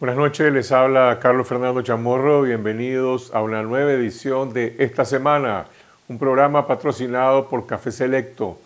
Buenas noches, les habla Carlos Fernando Chamorro. Bienvenidos a una nueva edición de Esta Semana, un programa patrocinado por Café Selecto.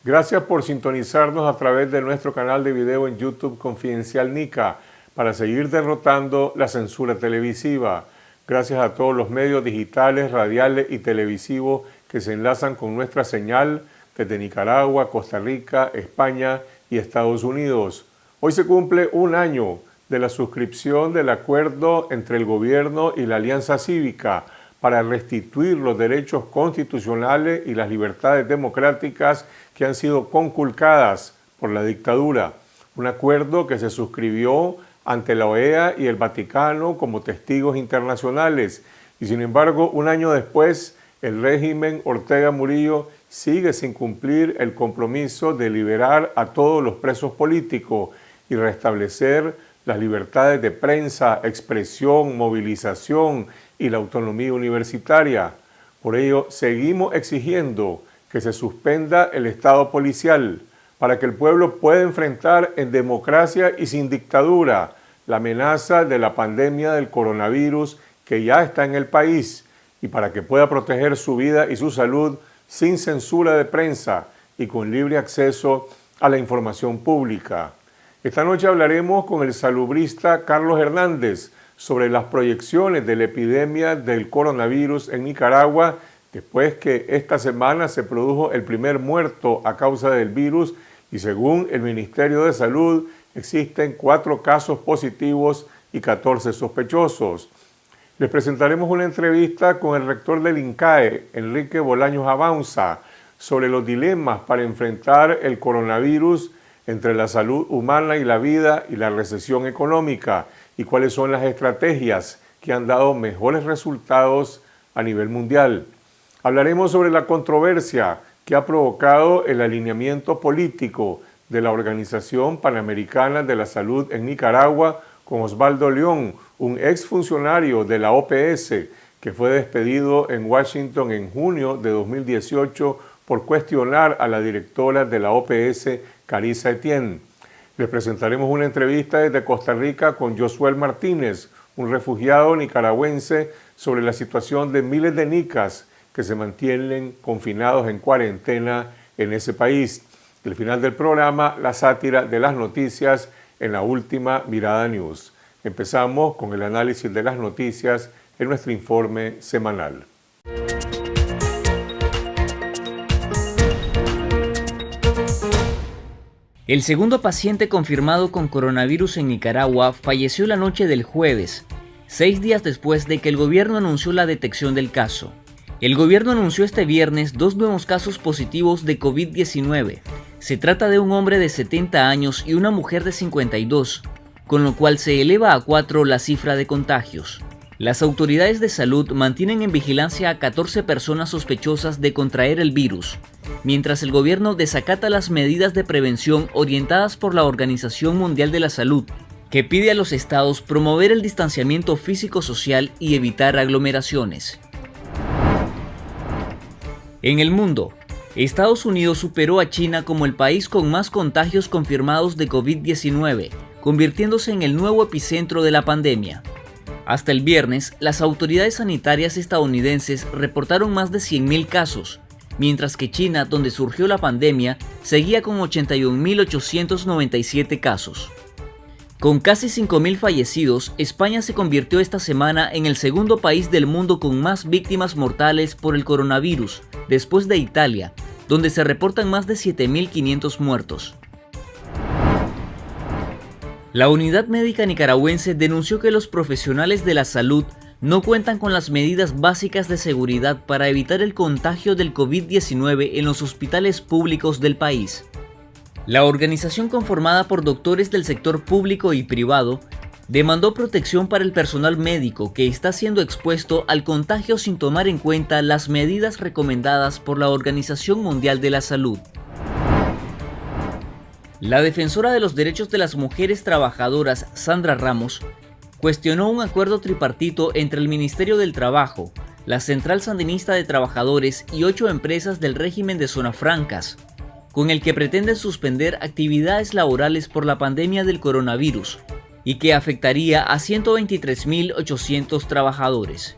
Gracias por sintonizarnos a través de nuestro canal de video en YouTube Confidencial Nica para seguir derrotando la censura televisiva. Gracias a todos los medios digitales, radiales y televisivos que se enlazan con nuestra señal desde Nicaragua, Costa Rica, España y Estados Unidos. Hoy se cumple un año de la suscripción del acuerdo entre el gobierno y la Alianza Cívica para restituir los derechos constitucionales y las libertades democráticas que han sido conculcadas por la dictadura. Un acuerdo que se suscribió ante la OEA y el Vaticano como testigos internacionales. Y sin embargo, un año después, el régimen Ortega Murillo sigue sin cumplir el compromiso de liberar a todos los presos políticos y restablecer las libertades de prensa, expresión, movilización y la autonomía universitaria. Por ello, seguimos exigiendo que se suspenda el Estado policial para que el pueblo pueda enfrentar en democracia y sin dictadura la amenaza de la pandemia del coronavirus que ya está en el país y para que pueda proteger su vida y su salud sin censura de prensa y con libre acceso a la información pública. Esta noche hablaremos con el salubrista Carlos Hernández sobre las proyecciones de la epidemia del coronavirus en Nicaragua después que esta semana se produjo el primer muerto a causa del virus y según el Ministerio de Salud existen 4 casos positivos y 14 sospechosos. Les presentaremos una entrevista con el rector del INCAE, Enrique Bolaños Abaunza, sobre los dilemas para enfrentar el coronavirus entre la salud humana y la vida y la recesión económica y cuáles son las estrategias que han dado mejores resultados a nivel mundial. Hablaremos sobre la controversia que ha provocado el alineamiento político de la Organización Panamericana de la Salud en Nicaragua con Osvaldo León, un exfuncionario de la OPS que fue despedido en Washington en junio de 2018 por cuestionar a la directora de la OPS, Carissa Etienne. Les presentaremos una entrevista desde Costa Rica con Josuel Martínez, un refugiado nicaragüense, sobre la situación de miles de nicas que se mantienen confinados en cuarentena en ese país. Al final del programa, la sátira de las noticias en la última Mirada News. Empezamos con el análisis de las noticias en nuestro informe semanal. El segundo paciente confirmado con coronavirus en Nicaragua falleció la noche del jueves, 6 días después de que el gobierno anunció la detección del caso. El gobierno anunció este viernes 2 nuevos casos positivos de COVID-19. Se trata de un hombre de 70 años y una mujer de 52, con lo cual se eleva a 4 la cifra de contagios. Las autoridades de salud mantienen en vigilancia a 14 personas sospechosas de contraer el virus, mientras el gobierno desacata las medidas de prevención orientadas por la Organización Mundial de la Salud, que pide a los estados promover el distanciamiento físico-social y evitar aglomeraciones. En el mundo, Estados Unidos superó a China como el país con más contagios confirmados de COVID-19, convirtiéndose en el nuevo epicentro de la pandemia. Hasta el viernes, las autoridades sanitarias estadounidenses reportaron más de 100.000 casos, mientras que China, donde surgió la pandemia, seguía con 81.897 casos. Con casi 5.000 fallecidos, España se convirtió esta semana en el segundo país del mundo con más víctimas mortales por el coronavirus, después de Italia, donde se reportan más de 7.500 muertos. La Unidad Médica Nicaragüense denunció que los profesionales de la salud no cuentan con las medidas básicas de seguridad para evitar el contagio del COVID-19 en los hospitales públicos del país. La organización, conformada por doctores del sector público y privado, demandó protección para el personal médico que está siendo expuesto al contagio sin tomar en cuenta las medidas recomendadas por la Organización Mundial de la Salud. La defensora de los derechos de las mujeres trabajadoras, Sandra Ramos, cuestionó un acuerdo tripartito entre el Ministerio del Trabajo, la Central Sandinista de Trabajadores y 8 empresas del régimen de Zonas Francas, con el que pretenden suspender actividades laborales por la pandemia del coronavirus, y que afectaría a 123.800 trabajadores.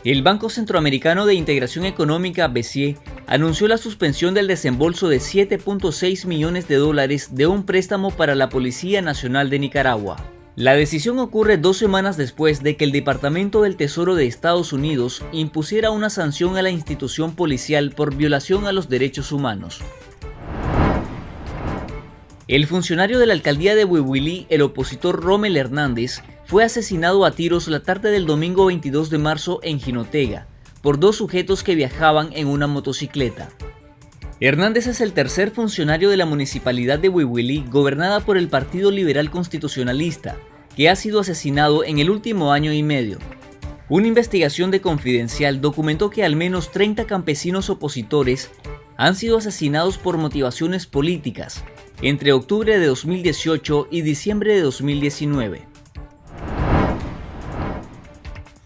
El Banco Centroamericano de Integración Económica, BCE, anunció la suspensión del desembolso de $7.6 millones de un préstamo para la Policía Nacional de Nicaragua. La decisión ocurre 2 semanas después de que el Departamento del Tesoro de Estados Unidos impusiera una sanción a la institución policial por violación a los derechos humanos. El funcionario de la alcaldía de Huihuilí, el opositor Rommel Hernández, fue asesinado a tiros la tarde del domingo 22 de marzo en Jinotega, por 2 sujetos que viajaban en una motocicleta. Hernández es el tercer funcionario de la municipalidad de Huihuilí, gobernada por el Partido Liberal Constitucionalista, que ha sido asesinado en el último año y medio. Una investigación de Confidencial documentó que al menos 30 campesinos opositores han sido asesinados por motivaciones políticas entre octubre de 2018 y diciembre de 2019.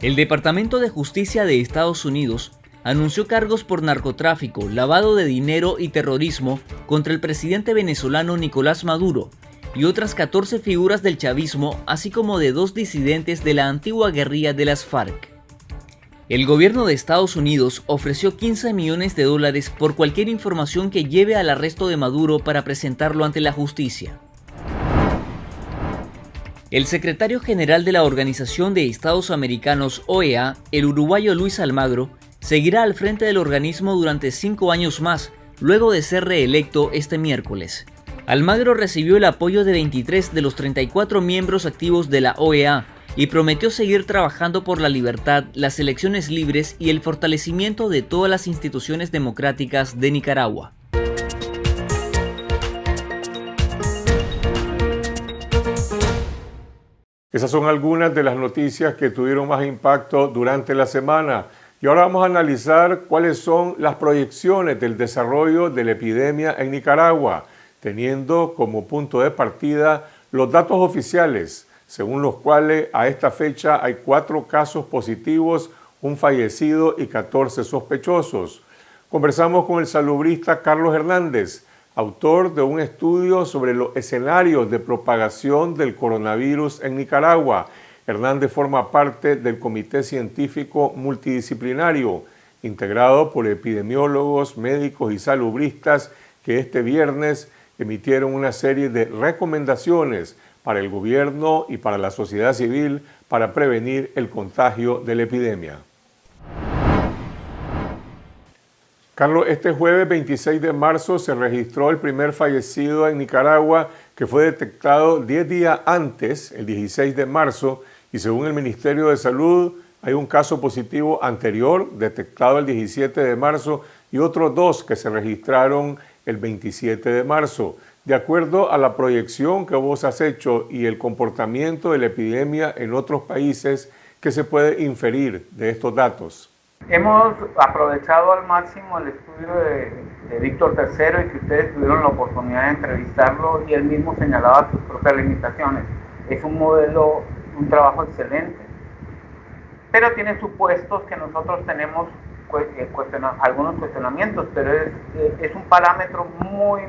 El Departamento de Justicia de Estados Unidos anunció cargos por narcotráfico, lavado de dinero y terrorismo contra el presidente venezolano Nicolás Maduro y otras 14 figuras del chavismo, así como de 2 disidentes de la antigua guerrilla de las FARC. El gobierno de Estados Unidos ofreció $15 millones por cualquier información que lleve al arresto de Maduro para presentarlo ante la justicia. El secretario general de la Organización de Estados Americanos, OEA, el uruguayo Luis Almagro, seguirá al frente del organismo durante 5 años más, luego de ser reelecto este miércoles. Almagro recibió el apoyo de 23 de los 34 miembros activos de la OEA y prometió seguir trabajando por la libertad, las elecciones libres y el fortalecimiento de todas las instituciones democráticas de Nicaragua. Esas son algunas de las noticias que tuvieron más impacto durante la semana. Y ahora vamos a analizar cuáles son las proyecciones del desarrollo de la epidemia en Nicaragua, teniendo como punto de partida los datos oficiales, según los cuales a esta fecha hay 4 casos positivos, un fallecido y 14 sospechosos. Conversamos con el salubrista Carlos Hernández, autor de un estudio sobre los escenarios de propagación del coronavirus en Nicaragua. Hernández forma parte del Comité Científico Multidisciplinario, integrado por epidemiólogos, médicos y salubristas, que este viernes emitieron una serie de recomendaciones para el gobierno y para la sociedad civil para prevenir el contagio de la epidemia. Carlos, este jueves 26 de marzo se registró el primer fallecido en Nicaragua, que fue detectado 10 días antes, el 16 de marzo, y según el Ministerio de Salud, hay un caso positivo anterior, detectado el 17 de marzo, y otros 2 que se registraron el 27 de marzo. De acuerdo a la proyección que vos has hecho y el comportamiento de la epidemia en otros países, ¿qué se puede inferir de estos datos? Hemos aprovechado al máximo el estudio de Víctor III y que ustedes tuvieron la oportunidad de entrevistarlo y él mismo señalaba sus propias limitaciones. Es un modelo, un trabajo excelente, pero tiene supuestos que nosotros tenemos algunos cuestionamientos, pero es un parámetro muy,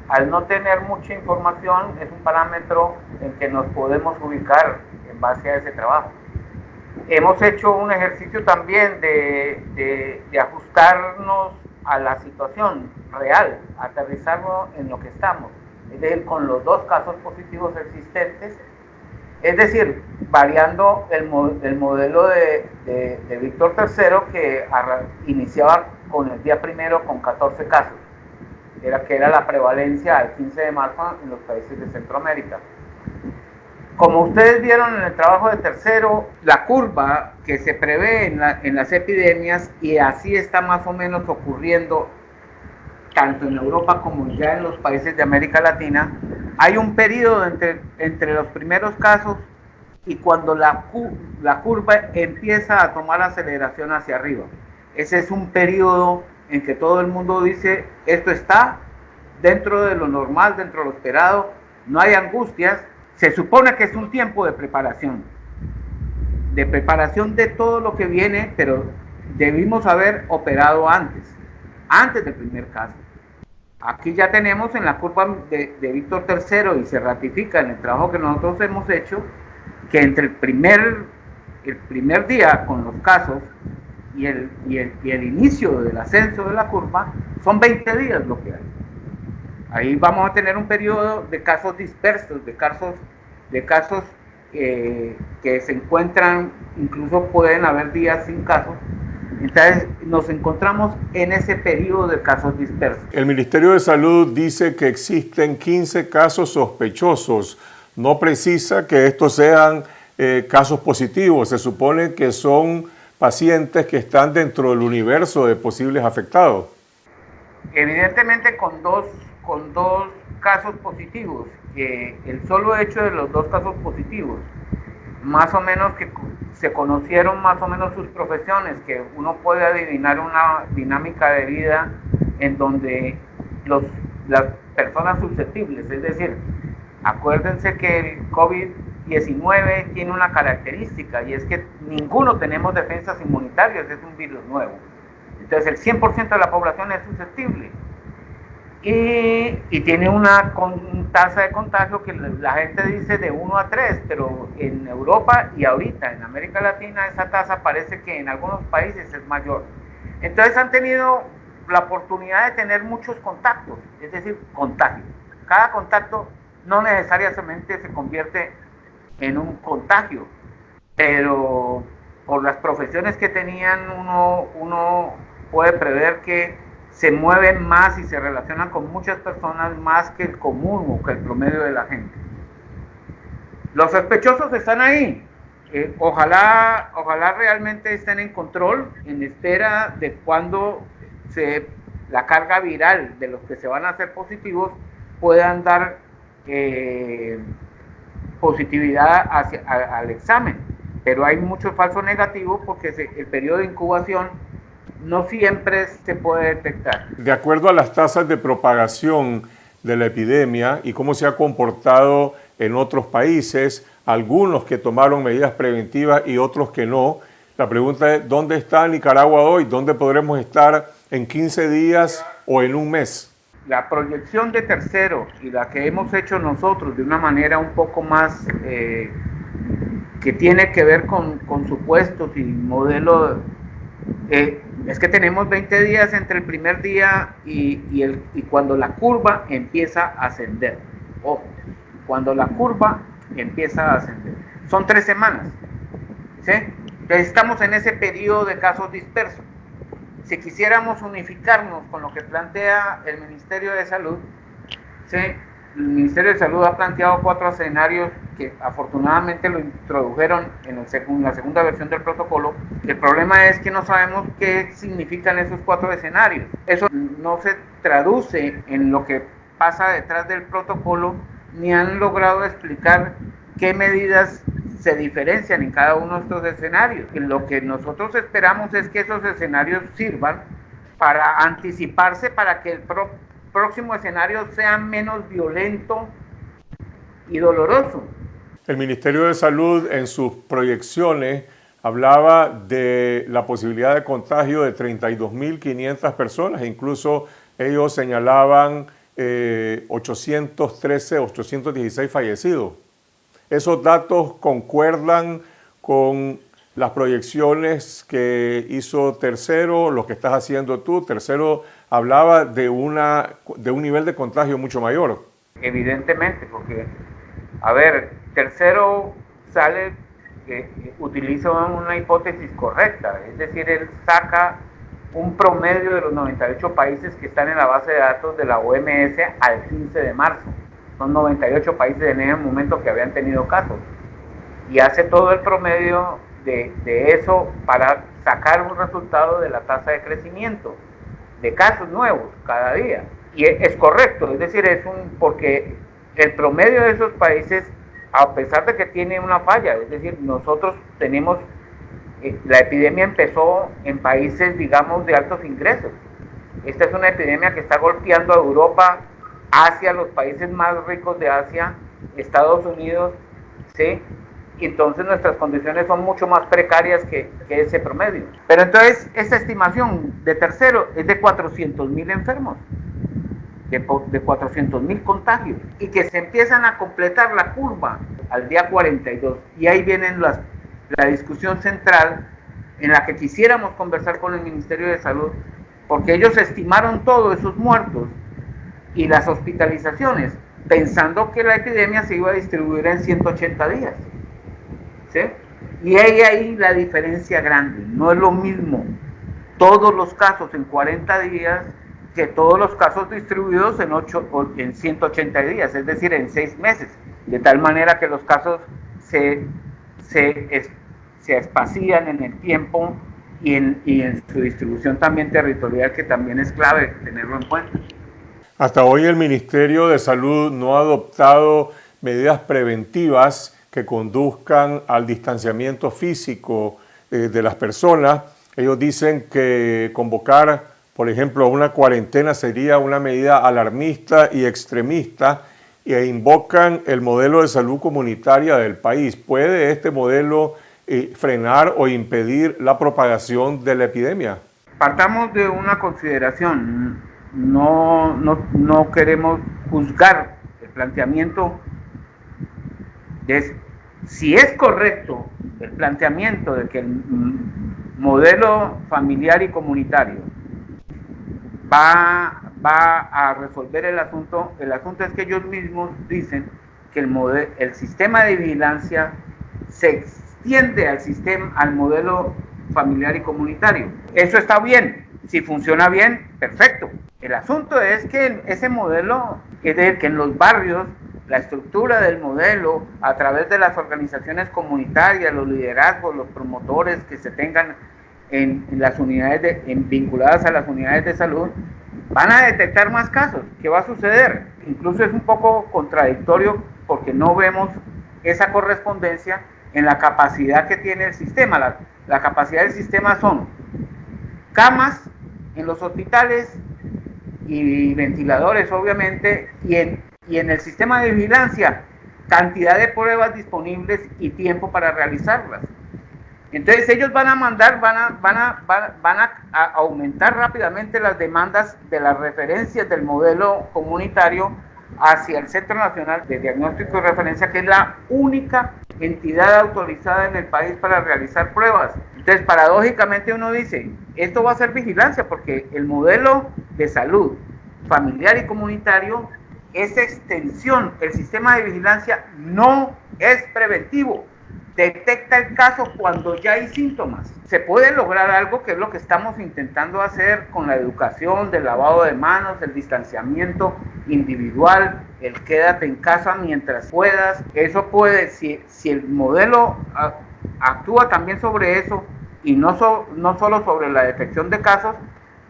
al no tener mucha información, es un parámetro en que nos podemos ubicar en base a ese trabajo. Hemos hecho un ejercicio también de ajustarnos a la situación real, aterrizarlo en lo que estamos, es decir, con los 2 casos positivos existentes, es decir, variando el modelo de Víctor III que iniciaba con el día primero con 14 casos, que era la prevalencia al 15 de marzo en los países de Centroamérica. Como ustedes vieron en el trabajo de Tercero, la curva que se prevé en las epidemias, y así está más o menos ocurriendo tanto en Europa como ya en los países de América Latina, hay un periodo entre los primeros casos y cuando la curva empieza a tomar aceleración hacia arriba. Ese es un periodo en que todo el mundo dice, esto está dentro de lo normal, dentro de lo esperado, no hay angustias. Se supone que es un tiempo de preparación de todo lo que viene, pero debimos haber operado antes del primer caso. Aquí ya tenemos en la curva de Víctor III y se ratifica en el trabajo que nosotros hemos hecho, que entre el primer día con los casos y el inicio del ascenso de la curva son 20 días lo que hay. Ahí vamos a tener un periodo de casos dispersos, de casos que se encuentran, incluso pueden haber días sin casos. Entonces nos encontramos en ese periodo de casos dispersos. El Ministerio de Salud dice que existen 15 casos sospechosos. No precisa que estos sean casos positivos. Se supone que son pacientes que están dentro del universo de posibles afectados. Evidentemente con dos casos positivos, que el solo hecho de los 2 casos positivos, más o menos que se conocieron más o menos sus profesiones, que uno puede adivinar una dinámica de vida en donde las personas susceptibles, es decir, acuérdense que el COVID-19 tiene una característica y es que ninguno tenemos defensas inmunitarias, es un virus nuevo. Entonces el 100% de la población es susceptible. Y tiene una tasa de contagio que la gente dice de 1 a 3, pero en Europa y ahorita en América Latina esa tasa parece que en algunos países es mayor. Entonces han tenido la oportunidad de tener muchos contactos, es decir, contagios. Cada contacto no necesariamente se convierte en un contagio, pero por las profesiones que tenían uno puede prever que se mueven más y se relacionan con muchas personas más que el común o que el promedio de la gente. Los sospechosos están ahí. Ojalá realmente estén en control, en espera de cuando la carga viral de los que se van a hacer positivos puedan dar positividad al examen. Pero hay mucho falso negativo porque el periodo de incubación no siempre se puede detectar. De acuerdo a las tasas de propagación de la epidemia y cómo se ha comportado en otros países, algunos que tomaron medidas preventivas y otros que no, la pregunta es, ¿dónde está Nicaragua hoy? ¿Dónde podremos estar en 15 días o en un mes? La proyección de tercero y la que hemos hecho nosotros de una manera un poco más que tiene que ver con supuestos y modelos, es que tenemos 20 días entre el primer día y cuando la curva empieza a ascender. Ojo, cuando la curva empieza a ascender. Son 3 semanas. ¿Sí? Entonces estamos en ese periodo de casos dispersos. Si quisiéramos unificarnos con lo que plantea el Ministerio de Salud, ¿sí? El Ministerio de Salud ha planteado 4 escenarios que afortunadamente lo introdujeron en la segunda versión del protocolo. El problema es que no sabemos qué significan esos 4 escenarios. Eso no se traduce en lo que pasa detrás del protocolo, ni han logrado explicar qué medidas se diferencian en cada uno de estos escenarios. Y lo que nosotros esperamos es que esos escenarios sirvan para anticiparse para que el próximo escenario sea menos violento y doloroso. El Ministerio de Salud en sus proyecciones hablaba de la posibilidad de contagio de 32.500 personas, incluso ellos señalaban 816 fallecidos. ¿Esos datos concuerdan con las proyecciones que hizo Tercero, lo que estás haciendo tú? Tercero hablaba de un nivel de contagio mucho mayor. Evidentemente, porque, a ver, Tercero utiliza una hipótesis correcta, es decir, él saca un promedio de los 98 países que están en la base de datos de la OMS al 15 de marzo. Son 98 países en ese momento que habían tenido casos. Y hace todo el promedio de eso para sacar un resultado de la tasa de crecimiento de casos nuevos cada día. Y es correcto, es decir, porque el promedio de esos países, a pesar de que tiene una falla, es decir, nosotros tenemos, la epidemia empezó en países, digamos, de altos ingresos. Esta es una epidemia que está golpeando a Europa, Asia, los países más ricos de Asia, Estados Unidos, ¿sí? Y entonces nuestras condiciones son mucho más precarias que ese promedio. Pero entonces, esta estimación de Tercero es de 400.000 enfermos. de 400.000 contagios y que se empiezan a completar la curva al día 42. Y ahí viene la discusión central en la que quisiéramos conversar con el Ministerio de Salud, porque ellos estimaron todos esos muertos y las hospitalizaciones, pensando que la epidemia se iba a distribuir en 180 días. ¿Sí? Y hay ahí la diferencia grande. No es lo mismo todos los casos en 40 días que todos los casos distribuidos en 180 días, es decir, en 6 meses, de tal manera que los casos se espacían en el tiempo y en su distribución también territorial, que también es clave tenerlo en cuenta. Hasta hoy el Ministerio de Salud no ha adoptado medidas preventivas que conduzcan al distanciamiento físico de las personas. Ellos dicen que convocar, por ejemplo, una cuarentena sería una medida alarmista y extremista e invocan el modelo de salud comunitaria del país. ¿Puede este modelo frenar o impedir la propagación de la epidemia? Partamos de una consideración. No queremos juzgar el planteamiento si es correcto el planteamiento de que el modelo familiar y comunitario va a resolver el asunto. El asunto es que ellos mismos dicen que el sistema de vigilancia se extiende al modelo familiar y comunitario. Eso está bien. Si funciona bien, perfecto. El asunto es que ese modelo, que en los barrios, la estructura del modelo, a través de las organizaciones comunitarias, los liderazgos, los promotores que se tengan en las unidades vinculadas a las unidades de salud, van a detectar más casos. ¿Qué va a suceder? Incluso es un poco contradictorio porque no vemos esa correspondencia en la capacidad que tiene el sistema. La capacidad del sistema son camas en los hospitales y ventiladores, obviamente, y en el sistema de vigilancia, cantidad de pruebas disponibles y tiempo para realizarlas. Entonces ellos van a aumentar rápidamente las demandas de las referencias del modelo comunitario hacia el Centro Nacional de Diagnóstico y Referencia, que es la única entidad autorizada en el país para realizar pruebas. Entonces, paradójicamente uno dice, esto va a ser vigilancia, porque el modelo de salud familiar y comunitario es extensión. El sistema de vigilancia no es preventivo. Detecta el caso cuando ya hay síntomas. Se puede lograr algo, que es lo que estamos intentando hacer con la educación del lavado de manos, el distanciamiento individual, el quédate en casa mientras puedas. Eso puede, si el modelo actúa también sobre eso y no solo sobre la detección de casos,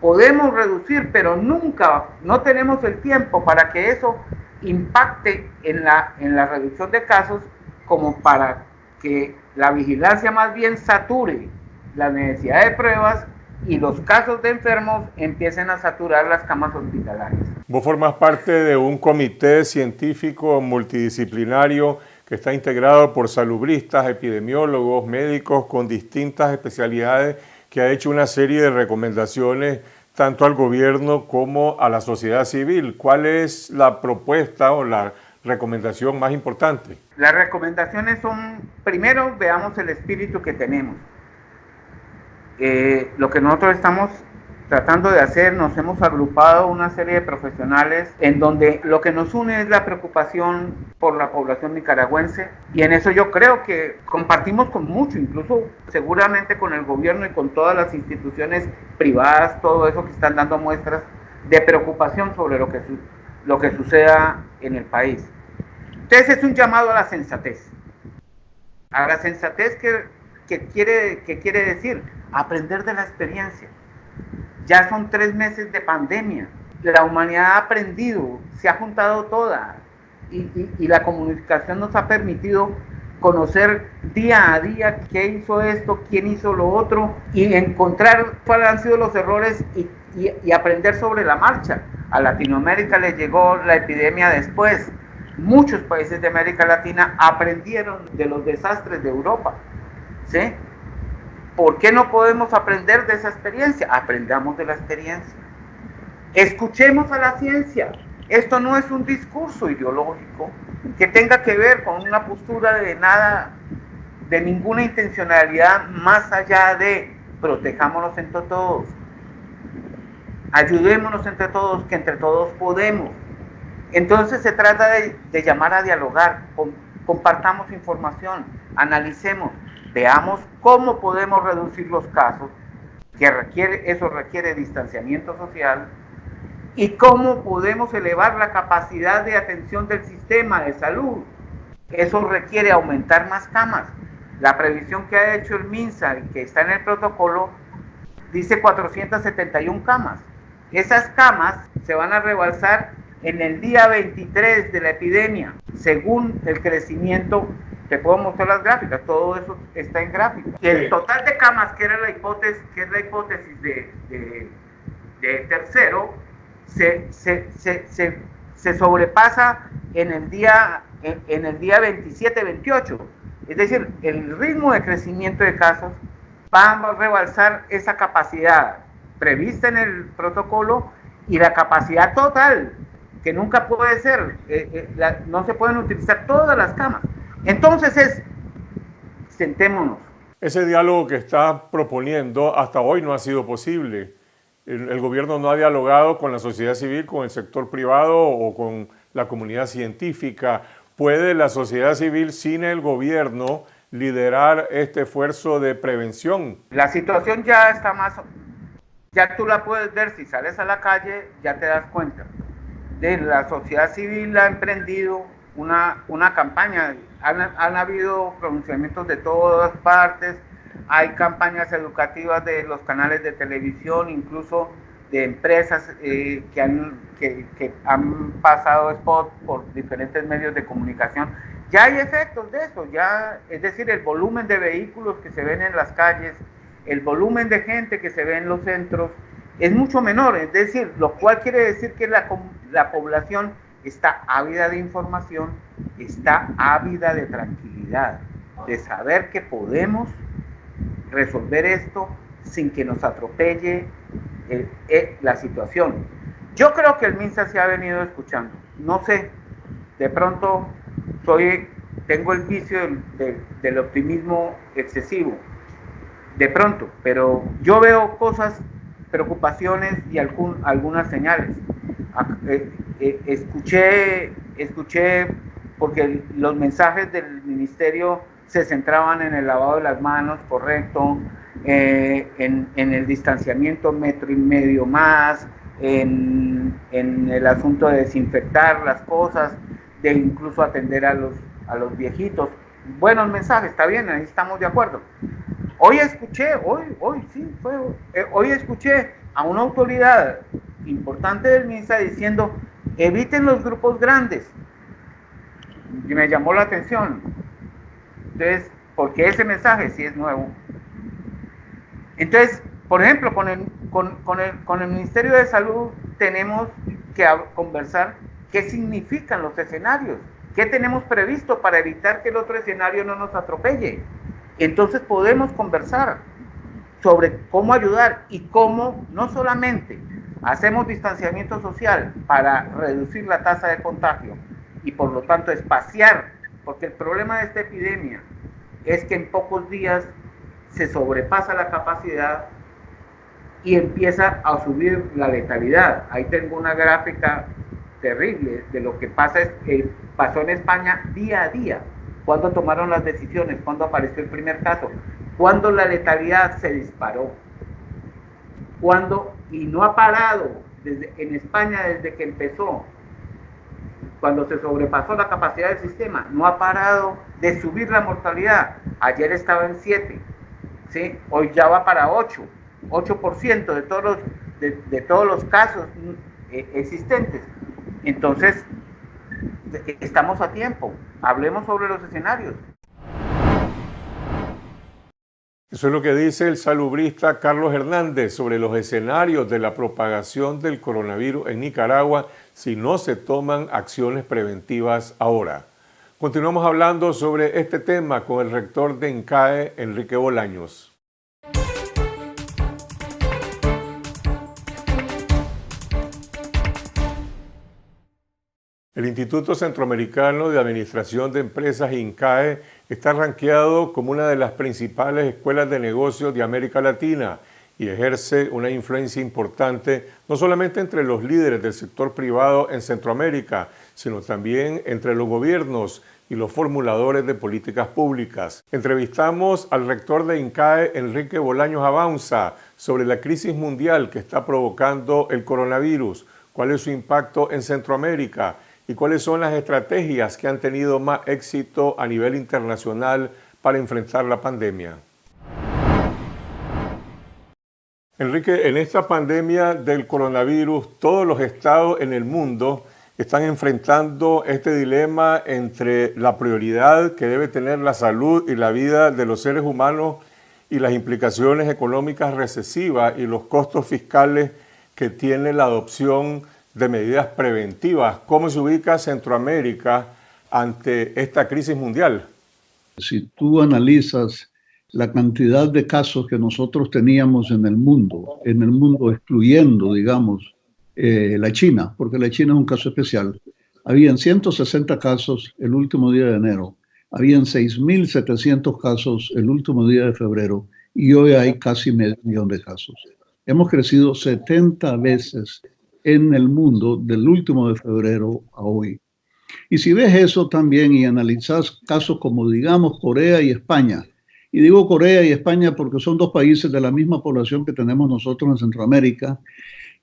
podemos reducir, pero no tenemos el tiempo para que eso impacte en la reducción de casos, como para que la vigilancia más bien sature la necesidad de pruebas y los casos de enfermos empiecen a saturar las camas hospitalarias. Vos formás parte de un comité científico multidisciplinario que está integrado por salubristas, epidemiólogos, médicos con distintas especialidades, que ha hecho una serie de recomendaciones tanto al gobierno como a la sociedad civil. ¿Cuál es la propuesta o la recomendación más importante? Las recomendaciones son, primero, veamos el espíritu que tenemos. Lo que nosotros estamos tratando de hacer, nos hemos agrupado una serie de profesionales en donde lo que nos une es la preocupación por la población nicaragüense, y en eso yo creo que compartimos con mucho, incluso seguramente con el gobierno y con todas las instituciones privadas, todo eso que están dando muestras de preocupación sobre lo que suceda en el país. Entonces es un llamado a la sensatez. A la sensatez que quiere decir aprender de la experiencia. Ya son 3 meses de pandemia. La humanidad ha aprendido, se ha juntado toda y la comunicación nos ha permitido conocer día a día qué hizo esto, quién hizo lo otro, y encontrar cuáles han sido los errores y aprender sobre la marcha. A Latinoamérica le llegó la epidemia después. Muchos países de América Latina aprendieron de los desastres de Europa, ¿sí? ¿Por qué no podemos aprender de esa experiencia? Aprendamos de la experiencia. Escuchemos a la ciencia. Esto no es un discurso ideológico que tenga que ver con una postura de nada, de ninguna intencionalidad más allá de protejámonos entre todos, ayudémonos entre todos, que entre todos podemos. Entonces se trata de llamar a dialogar, compartamos información, analicemos, veamos cómo podemos reducir los casos, eso requiere distanciamiento social, y cómo podemos elevar la capacidad de atención del sistema de salud. Eso requiere aumentar más camas. La previsión que ha hecho el MINSA y que está en el protocolo dice 471 camas. Esas camas se van a rebalsar en el día 23 de la epidemia, según el crecimiento. Te puedo mostrar las gráficas, todo eso está en gráficas. Y el total de camas, que es la hipótesis de tercero, se sobrepasa en el día 27-28. Es decir, el ritmo de crecimiento de casos va a rebalsar esa capacidad prevista en el protocolo y la capacidad total, que nunca puede ser, no se pueden utilizar todas las camas. Entonces sentémonos. Ese diálogo que está proponiendo hasta hoy no ha sido posible. El gobierno no ha dialogado con la sociedad civil, con el sector privado o con la comunidad científica. ¿Puede la sociedad civil sin el gobierno liderar este esfuerzo de prevención? La situación ya está ya tú la puedes ver si sales a la calle, ya te das cuenta. La sociedad civil ha emprendido una campaña, han habido pronunciamientos de todas partes, hay campañas educativas de los canales de televisión, incluso de empresas que han pasado spot por diferentes medios de comunicación. Ya hay efectos de eso, es decir, el volumen de vehículos que se ven en las calles, el volumen de gente que se ve en los centros es mucho menor, es decir, lo cual quiere decir que la población está ávida de información, está ávida de tranquilidad, de saber que podemos resolver esto sin que nos atropelle la situación. Yo creo que el MINSA se ha venido escuchando, no sé, de pronto tengo el vicio del optimismo excesivo, de pronto, pero yo veo cosas, preocupaciones y algunas señales. Escuché porque los mensajes del ministerio se centraban en el lavado de las manos, correcto, en el distanciamiento 1,5 metros más, en el asunto de desinfectar las cosas, de incluso atender a los viejitos. Buenos mensajes, está bien, ahí estamos de acuerdo. Hoy escuché a una autoridad importante del MINSA diciendo, eviten los grupos grandes. Y me llamó la atención. Entonces, porque ese mensaje sí es nuevo. Entonces, por ejemplo, con el Ministerio de Salud tenemos que conversar qué significan los escenarios, qué tenemos previsto para evitar que el otro escenario no nos atropelle. Entonces podemos conversar sobre cómo ayudar y cómo no solamente hacemos distanciamiento social para reducir la tasa de contagio y por lo tanto espaciar, porque el problema de esta epidemia es que en pocos días se sobrepasa la capacidad y empieza a subir la letalidad. Ahí tengo una gráfica terrible de lo que pasó en España día a día, cuando tomaron las decisiones, cuando apareció el primer caso, cuando la letalidad se disparó, y no ha parado en España desde que empezó, cuando se sobrepasó la capacidad del sistema, no ha parado de subir la mortalidad. Ayer estaba en 7, ¿sí? Hoy ya va para 8% de todos los casos existentes. Entonces, estamos a tiempo. Hablemos sobre los escenarios. Eso es lo que dice el salubrista Carlos Hernández sobre los escenarios de la propagación del coronavirus en Nicaragua si no se toman acciones preventivas ahora. Continuamos hablando sobre este tema con el rector de INCAE, Enrique Bolaños. El Instituto Centroamericano de Administración de Empresas, INCAE, está rankeado como una de las principales escuelas de negocios de América Latina y ejerce una influencia importante no solamente entre los líderes del sector privado en Centroamérica, sino también entre los gobiernos y los formuladores de políticas públicas. Entrevistamos al rector de INCAE, Enrique Bolaños Abaunza, sobre la crisis mundial que está provocando el coronavirus, cuál es su impacto en Centroamérica y cuáles son las estrategias que han tenido más éxito a nivel internacional para enfrentar la pandemia. Enrique, en esta pandemia del coronavirus, todos los estados en el mundo están enfrentando este dilema entre la prioridad que debe tener la salud y la vida de los seres humanos y las implicaciones económicas recesivas y los costos fiscales que tiene la adopción de medidas preventivas. ¿Cómo se ubica Centroamérica ante esta crisis mundial? Si tú analizas la cantidad de casos que nosotros teníamos en el mundo excluyendo, digamos, la China, porque la China es un caso especial. Habían 160 casos el último día de enero, habían 6.700 casos el último día de febrero y hoy hay casi 500.000 de casos. Hemos crecido 70 veces en el mundo del último de febrero a hoy. Y si ves eso también y analizas casos como, digamos, Corea y España, y digo Corea y España porque son dos países de la misma población que tenemos nosotros en Centroamérica.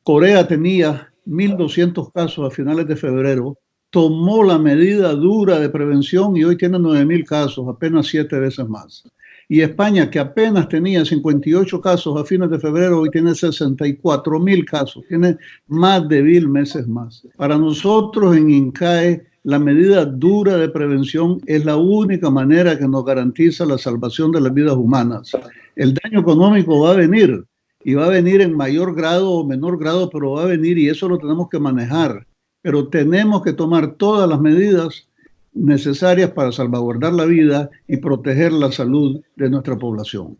Corea tenía 1.200 casos a finales de febrero, tomó la medida dura de prevención y hoy tiene 9.000 casos, apenas 7 veces más. Y España, que apenas tenía 58 casos a fines de febrero, hoy tiene 64.000 casos, tiene más de 1.000 meses más. Para nosotros en INCAE, la medida dura de prevención es la única manera que nos garantiza la salvación de las vidas humanas. El daño económico va a venir y va a venir en mayor grado o menor grado, pero va a venir y eso lo tenemos que manejar. Pero tenemos que tomar todas las medidas necesarias para salvaguardar la vida y proteger la salud de nuestra población.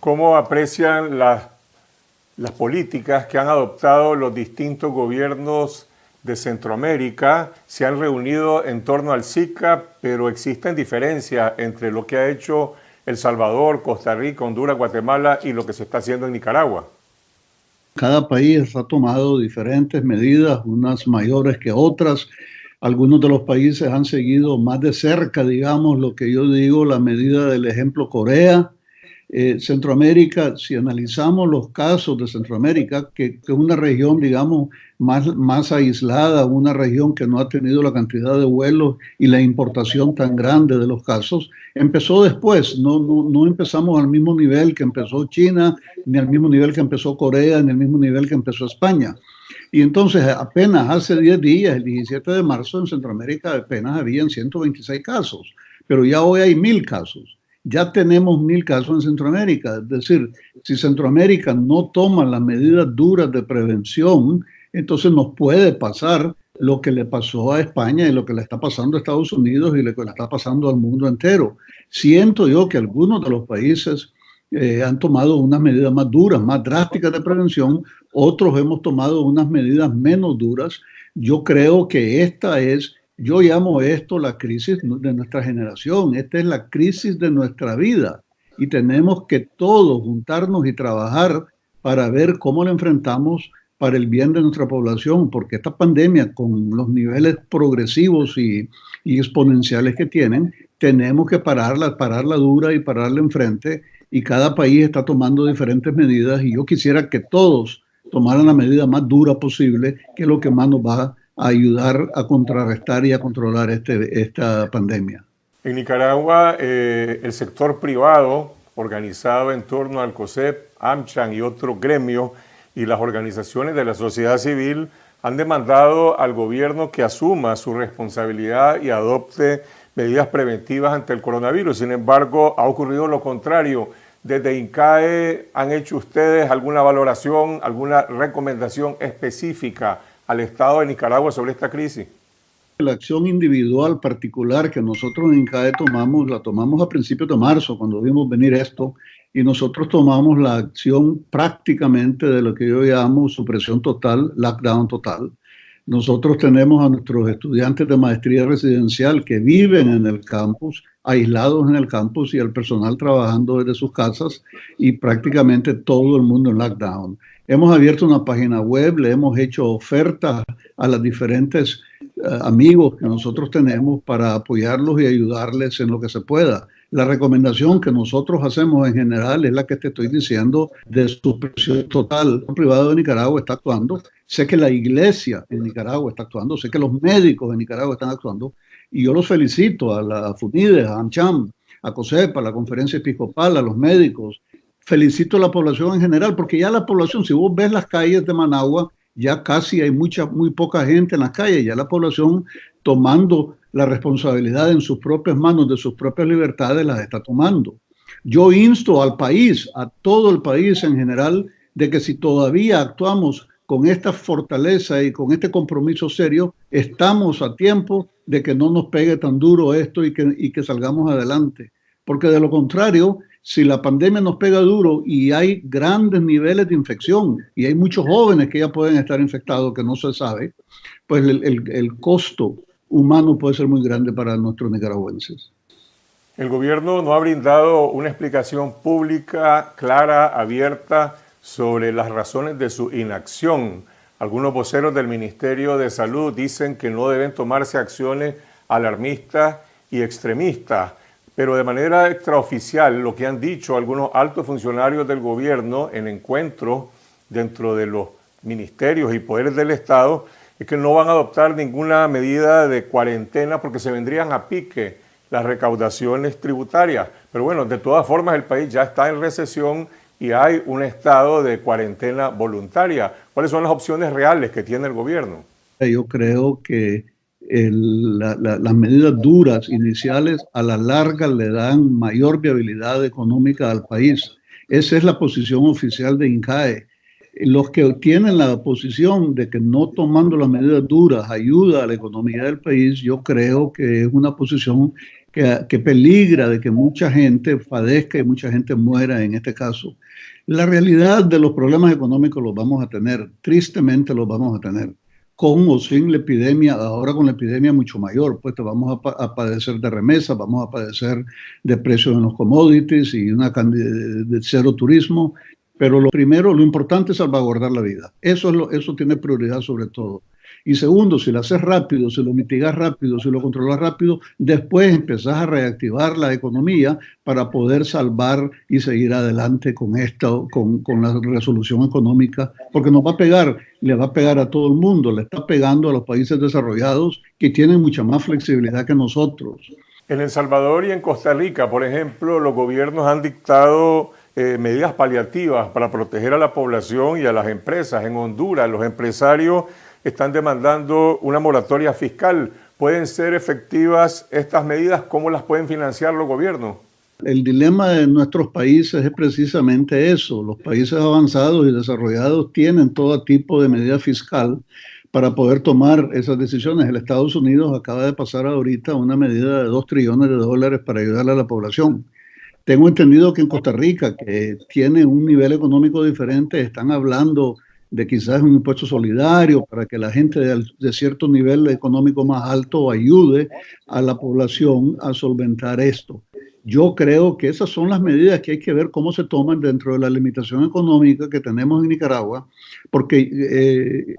¿Cómo aprecian las políticas que han adoptado los distintos gobiernos de Centroamérica? Se han reunido en torno al Zika, pero existen diferencias entre lo que ha hecho El Salvador, Costa Rica, Honduras, Guatemala y lo que se está haciendo en Nicaragua. Cada país ha tomado diferentes medidas, unas mayores que otras. Algunos de los países han seguido más de cerca, digamos, lo que yo digo, la medida del ejemplo Corea. Centroamérica, si analizamos los casos de Centroamérica, que es una región, digamos, más aislada, una región que no ha tenido la cantidad de vuelos y la importación tan grande de los casos, empezó después, no empezamos al mismo nivel que empezó China, ni al mismo nivel que empezó Corea, ni al mismo nivel que empezó España. Y entonces apenas hace 10 días, el 17 de marzo, en Centroamérica apenas habían 126 casos, pero ya hoy hay 1.000 casos. Ya tenemos 1.000 casos en Centroamérica. Es decir, si Centroamérica no toma las medidas duras de prevención, entonces nos puede pasar lo que le pasó a España y lo que le está pasando a Estados Unidos y lo que le está pasando al mundo entero. Siento yo que algunos de los países han tomado unas medidas más duras, más drásticas de prevención, otros hemos tomado unas medidas menos duras. Yo creo que yo llamo esto la crisis de nuestra generación, esta es la crisis de nuestra vida y tenemos que todos juntarnos y trabajar para ver cómo la enfrentamos para el bien de nuestra población, porque esta pandemia con los niveles progresivos y exponenciales que tienen, tenemos que pararla dura y pararla enfrente y cada país está tomando diferentes medidas y yo quisiera que todos tomaran la medida más dura posible, que es lo que más nos va a ayudar a contrarrestar y a controlar esta pandemia. En Nicaragua, el sector privado, organizado en torno al COSEP, AmCham y otros gremios, y las organizaciones de la sociedad civil han demandado al gobierno que asuma su responsabilidad y adopte medidas preventivas ante el coronavirus. Sin embargo, ha ocurrido lo contrario. Desde INCAE, ¿han hecho ustedes alguna valoración, alguna recomendación específica al Estado de Nicaragua sobre esta crisis? La acción individual particular que nosotros en INCAE la tomamos a principios de marzo, cuando vimos venir esto, y nosotros tomamos la acción prácticamente de lo que yo llamo supresión total, lockdown total. Nosotros tenemos a nuestros estudiantes de maestría residencial que viven en el campus, aislados en el campus, y al personal trabajando desde sus casas, y prácticamente todo el mundo en lockdown. Hemos abierto una página web, le hemos hecho ofertas a los diferentes amigos que nosotros tenemos para apoyarlos y ayudarles en lo que se pueda. La recomendación que nosotros hacemos en general es la que te estoy diciendo de suspensión total. El privado de Nicaragua está actuando. Sé que la iglesia en Nicaragua está actuando. Sé que los médicos en Nicaragua están actuando. Y yo los felicito a la FUNIDES, a AmCham, a COSEPA, a la Conferencia Episcopal, a los médicos. Felicito a la población en general, porque ya la población, si vos ves las calles de Managua, ya casi hay muy poca gente en las calles. Ya la población, tomando la responsabilidad en sus propias manos de sus propias libertades, las está tomando. Yo insto al país, a todo el país en general, de que si todavía actuamos con esta fortaleza y con este compromiso serio, estamos a tiempo de que no nos pegue tan duro esto y que salgamos adelante. Porque de lo contrario, si la pandemia nos pega duro y hay grandes niveles de infección y hay muchos jóvenes que ya pueden estar infectados que no se sabe, pues el costo humano puede ser muy grande para nuestros nicaragüenses. El gobierno no ha brindado una explicación pública, clara, abierta sobre las razones de su inacción. Algunos voceros del Ministerio de Salud dicen que no deben tomarse acciones alarmistas y extremistas, pero de manera extraoficial lo que han dicho algunos altos funcionarios del gobierno en encuentros dentro de los ministerios y poderes del Estado es que no van a adoptar ninguna medida de cuarentena porque se vendrían a pique las recaudaciones tributarias. Pero bueno, de todas formas el país ya está en recesión y hay un estado de cuarentena voluntaria. ¿Cuáles son las opciones reales que tiene el gobierno? Yo creo que las medidas duras iniciales a la larga le dan mayor viabilidad económica al país. Esa es la posición oficial de INCAE. Los que tienen la posición de que no tomando las medidas duras ayuda a la economía del país, yo creo que es una posición que peligra de que mucha gente padezca y mucha gente muera en este caso. La realidad de los problemas económicos los vamos a tener, tristemente los vamos a tener, con o sin la epidemia. Ahora con la epidemia mucho mayor, pues vamos a padecer de remesas, vamos a padecer de precios en los commodities y de cero turismo. Pero lo primero, lo importante es salvaguardar la vida. Eso tiene prioridad sobre todo. Y segundo, si lo haces rápido, si lo mitigas rápido, si lo controlas rápido, después empezás a reactivar la economía para poder salvar y seguir adelante con esto, con la resolución económica, porque nos va a pegar, le va a pegar a todo el mundo, le está pegando a los países desarrollados que tienen mucha más flexibilidad que nosotros. En El Salvador y en Costa Rica, por ejemplo, los gobiernos han dictado medidas paliativas para proteger a la población y a las empresas. En Honduras, los empresarios están demandando una moratoria fiscal. ¿Pueden ser efectivas estas medidas? ¿Cómo las pueden financiar los gobiernos? El dilema de nuestros países es precisamente eso. Los países avanzados y desarrollados tienen todo tipo de medida fiscal para poder tomar esas decisiones. El Estados Unidos acaba de pasar ahorita una medida de $2 trillones para ayudar a la población. Tengo entendido que en Costa Rica, que tiene un nivel económico diferente, están hablando de quizás un impuesto solidario para que la gente de cierto nivel económico más alto ayude a la población a solventar esto. Yo creo que esas son las medidas que hay que ver cómo se toman dentro de la limitación económica que tenemos en Nicaragua, porque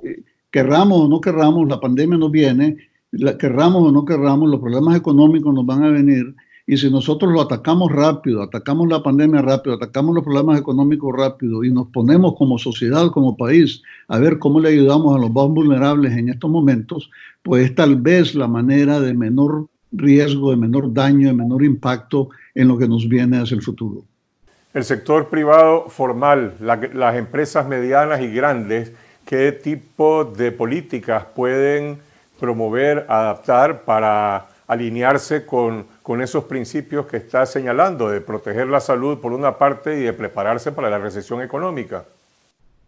querramos o no querramos, la pandemia nos viene, querramos o no querramos, los problemas económicos nos van a venir. Y si nosotros lo atacamos rápido, atacamos la pandemia rápido, atacamos los problemas económicos rápido y nos ponemos como sociedad, como país, a ver cómo le ayudamos a los más vulnerables en estos momentos, pues tal vez la manera de menor riesgo, de menor daño, de menor impacto en lo que nos viene hacia el futuro. El sector privado formal, las empresas medianas y grandes, ¿qué tipo de políticas pueden promover, adaptar para alinearse con esos principios que está señalando, de proteger la salud por una parte y de prepararse para la recesión económica?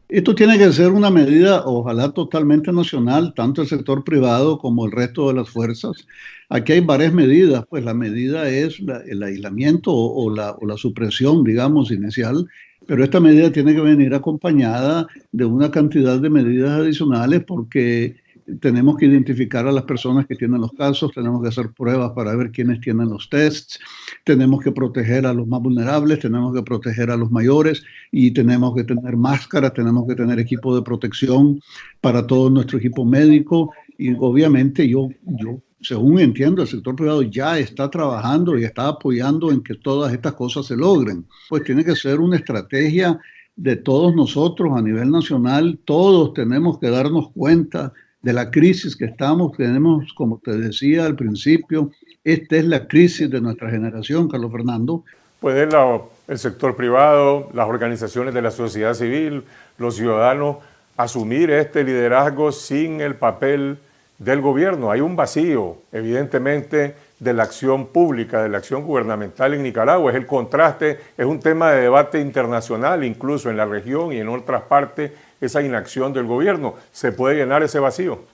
Esto tiene que ser una medida, ojalá totalmente nacional, tanto el sector privado como el resto de las fuerzas. Aquí hay varias medidas, pues la medida es el aislamiento o la supresión, digamos, inicial, pero esta medida tiene que venir acompañada de una cantidad de medidas adicionales porque tenemos que identificar a las personas que tienen los casos, tenemos que hacer pruebas para ver quiénes tienen los tests, tenemos que proteger a los más vulnerables, tenemos que proteger a los mayores y tenemos que tener máscaras, tenemos que tener equipo de protección para todo nuestro equipo médico y obviamente yo según entiendo, el sector privado ya está trabajando y está apoyando en que todas estas cosas se logren. Pues tiene que ser una estrategia de todos nosotros a nivel nacional. Todos tenemos que darnos cuenta de la crisis que tenemos, como te decía al principio, esta es la crisis de nuestra generación, Carlos Fernando. ¿Puede el sector privado, las organizaciones de la sociedad civil, los ciudadanos asumir este liderazgo sin el papel del gobierno? Hay un vacío, evidentemente, de la acción pública, de la acción gubernamental en Nicaragua. Es el contraste, es un tema de debate internacional, incluso en la región y en otras partes, esa inacción del gobierno. ¿Se puede llenar ese vacío?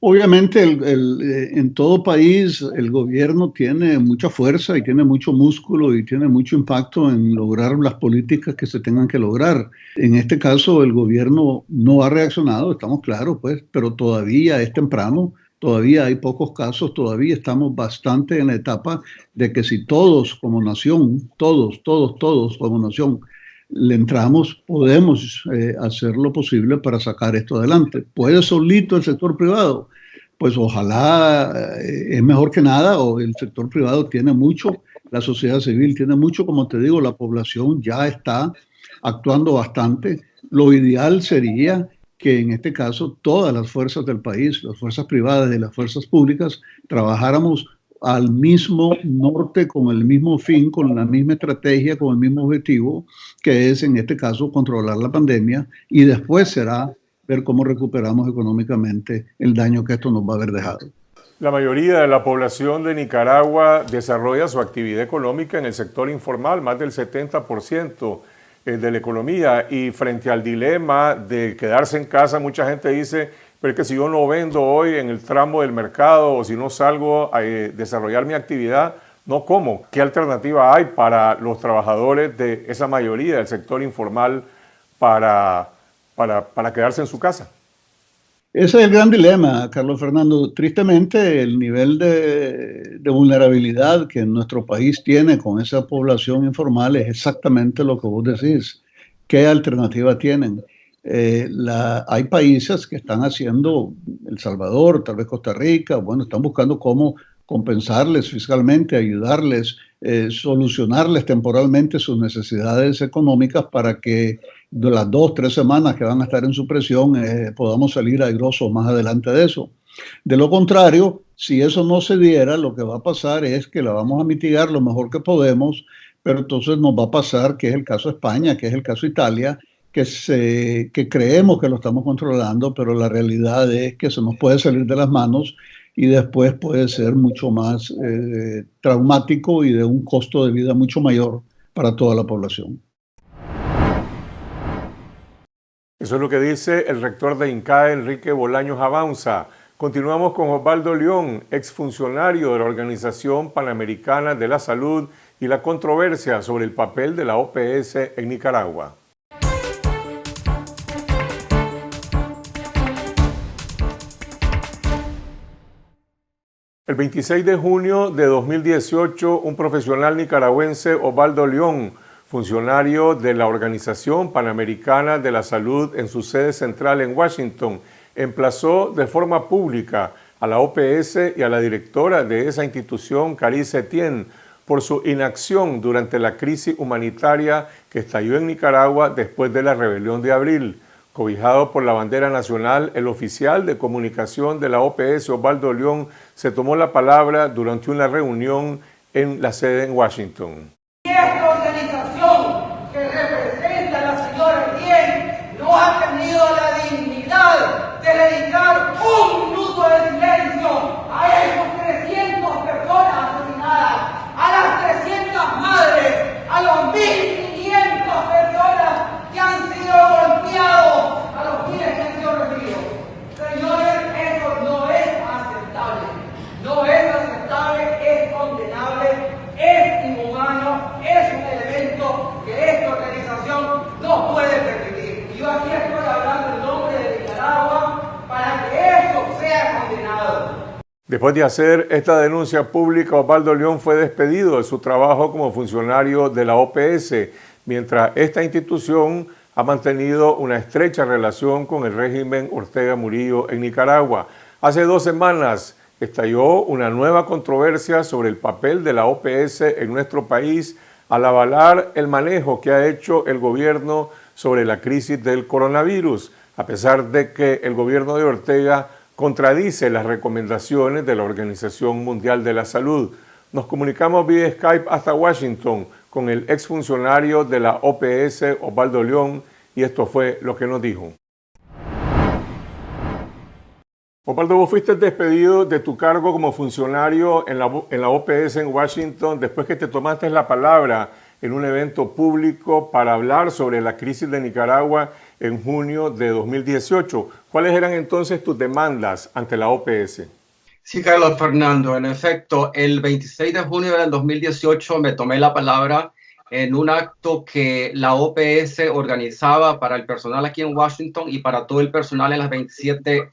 Obviamente en todo país el gobierno tiene mucha fuerza y tiene mucho músculo y tiene mucho impacto en lograr las políticas que se tengan que lograr. En este caso el gobierno no ha reaccionado, estamos claros, pues, pero todavía es temprano, todavía hay pocos casos, todavía estamos bastante en la etapa de que si todos como nación, todos como nación, le entramos, podemos hacer lo posible para sacar esto adelante. ¿Puede solito el sector privado? Pues ojalá, es mejor que nada, o el sector privado tiene mucho, la sociedad civil tiene mucho, como te digo, la población ya está actuando bastante. Lo ideal sería que en este caso todas las fuerzas del país, las fuerzas privadas y las fuerzas públicas, trabajáramos al mismo norte, con el mismo fin, con la misma estrategia, con el mismo objetivo, que es en este caso controlar la pandemia, y después será ver cómo recuperamos económicamente el daño que esto nos va a haber dejado. La mayoría de la población de Nicaragua desarrolla su actividad económica en el sector informal, más del 70% de la economía, y frente al dilema de quedarse en casa, mucha gente dice: pero es que si yo no vendo hoy en el tramo del mercado o si no salgo a desarrollar mi actividad, no como. ¿Qué alternativa hay para los trabajadores de esa mayoría del sector informal para quedarse en su casa? Ese es el gran dilema, Carlos Fernando. Tristemente, el nivel de vulnerabilidad que nuestro país tiene con esa población informal es exactamente lo que vos decís. ¿Qué alternativa tienen? Hay países que están haciendo, El Salvador, tal vez Costa Rica, bueno, están buscando cómo compensarles fiscalmente, ayudarles, solucionarles temporalmente sus necesidades económicas para que de las 2-3 semanas que van a estar en su presión podamos salir airosos más adelante de eso. De lo contrario, si eso no se diera, lo que va a pasar es que la vamos a mitigar lo mejor que podemos, pero entonces nos va a pasar, que es el caso de España, que es el caso de Italia, que creemos que lo estamos controlando, pero la realidad es que se nos puede salir de las manos y después puede ser mucho más traumático y de un costo de vida mucho mayor para toda la población. Eso es lo que dice el rector de INCAE, Enrique Bolaños Abaunza. Continuamos con Osvaldo León, exfuncionario de la Organización Panamericana de la Salud, y la controversia sobre el papel de la OPS en Nicaragua. El 26 de junio de 2018, un profesional nicaragüense, Osvaldo León, funcionario de la Organización Panamericana de la Salud en su sede central en Washington, emplazó de forma pública a la OPS y a la directora de esa institución, Carice Etienne, por su inacción durante la crisis humanitaria que estalló en Nicaragua después de la rebelión de abril. Cobijado por la bandera nacional, el oficial de comunicación de la OPS, Osvaldo León, se tomó la palabra durante una reunión en la sede en Washington. Esta organización que representa a la señora Etienne no ha tenido la dignidad de dedicar un minuto de silencio a esas 300 personas asesinadas, a las 300 madres, a los 1.500 personas que han sido golpeados, a los miles que han sido reprimidos. Señores, eso no es aceptable. No es aceptable, es condenable, es inhumano Senado. Después de hacer esta denuncia pública, Osvaldo León fue despedido de su trabajo como funcionario de la OPS, mientras esta institución ha mantenido una estrecha relación con el régimen Ortega Murillo en Nicaragua. Hace 2 semanas estalló una nueva controversia sobre el papel de la OPS en nuestro país al avalar el manejo que ha hecho el gobierno sobre la crisis del coronavirus, a pesar de que el gobierno de Ortega contradice las recomendaciones de la Organización Mundial de la Salud. Nos comunicamos vía Skype hasta Washington con el exfuncionario de la OPS, Osvaldo León, y esto fue lo que nos dijo. Osvaldo, vos fuiste despedido de tu cargo como funcionario en la OPS en Washington después que te tomaste la palabra en un evento público para hablar sobre la crisis de Nicaragua en junio de 2018. ¿Cuáles eran entonces tus demandas ante la OPS? Sí, Carlos Fernando, en efecto, el 26 de junio del 2018 me tomé la palabra en un acto que la OPS organizaba para el personal aquí en Washington y para todo el personal en las 27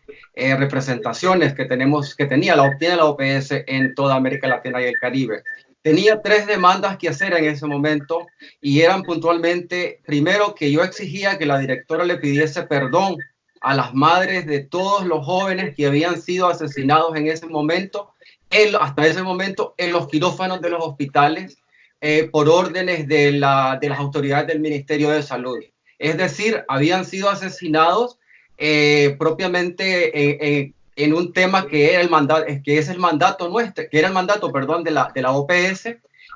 representaciones que tenía la OPS en toda América Latina y el Caribe. Tenía 3 demandas que hacer en ese momento y eran puntualmente, primero, que yo exigía que la directora le pidiese perdón a las madres de todos los jóvenes que habían sido asesinados en ese momento, hasta ese momento, en los quirófanos de los hospitales, por órdenes de las autoridades del Ministerio de Salud. Es decir, habían sido asesinados propiamente en un tema que era el mandato de la OPS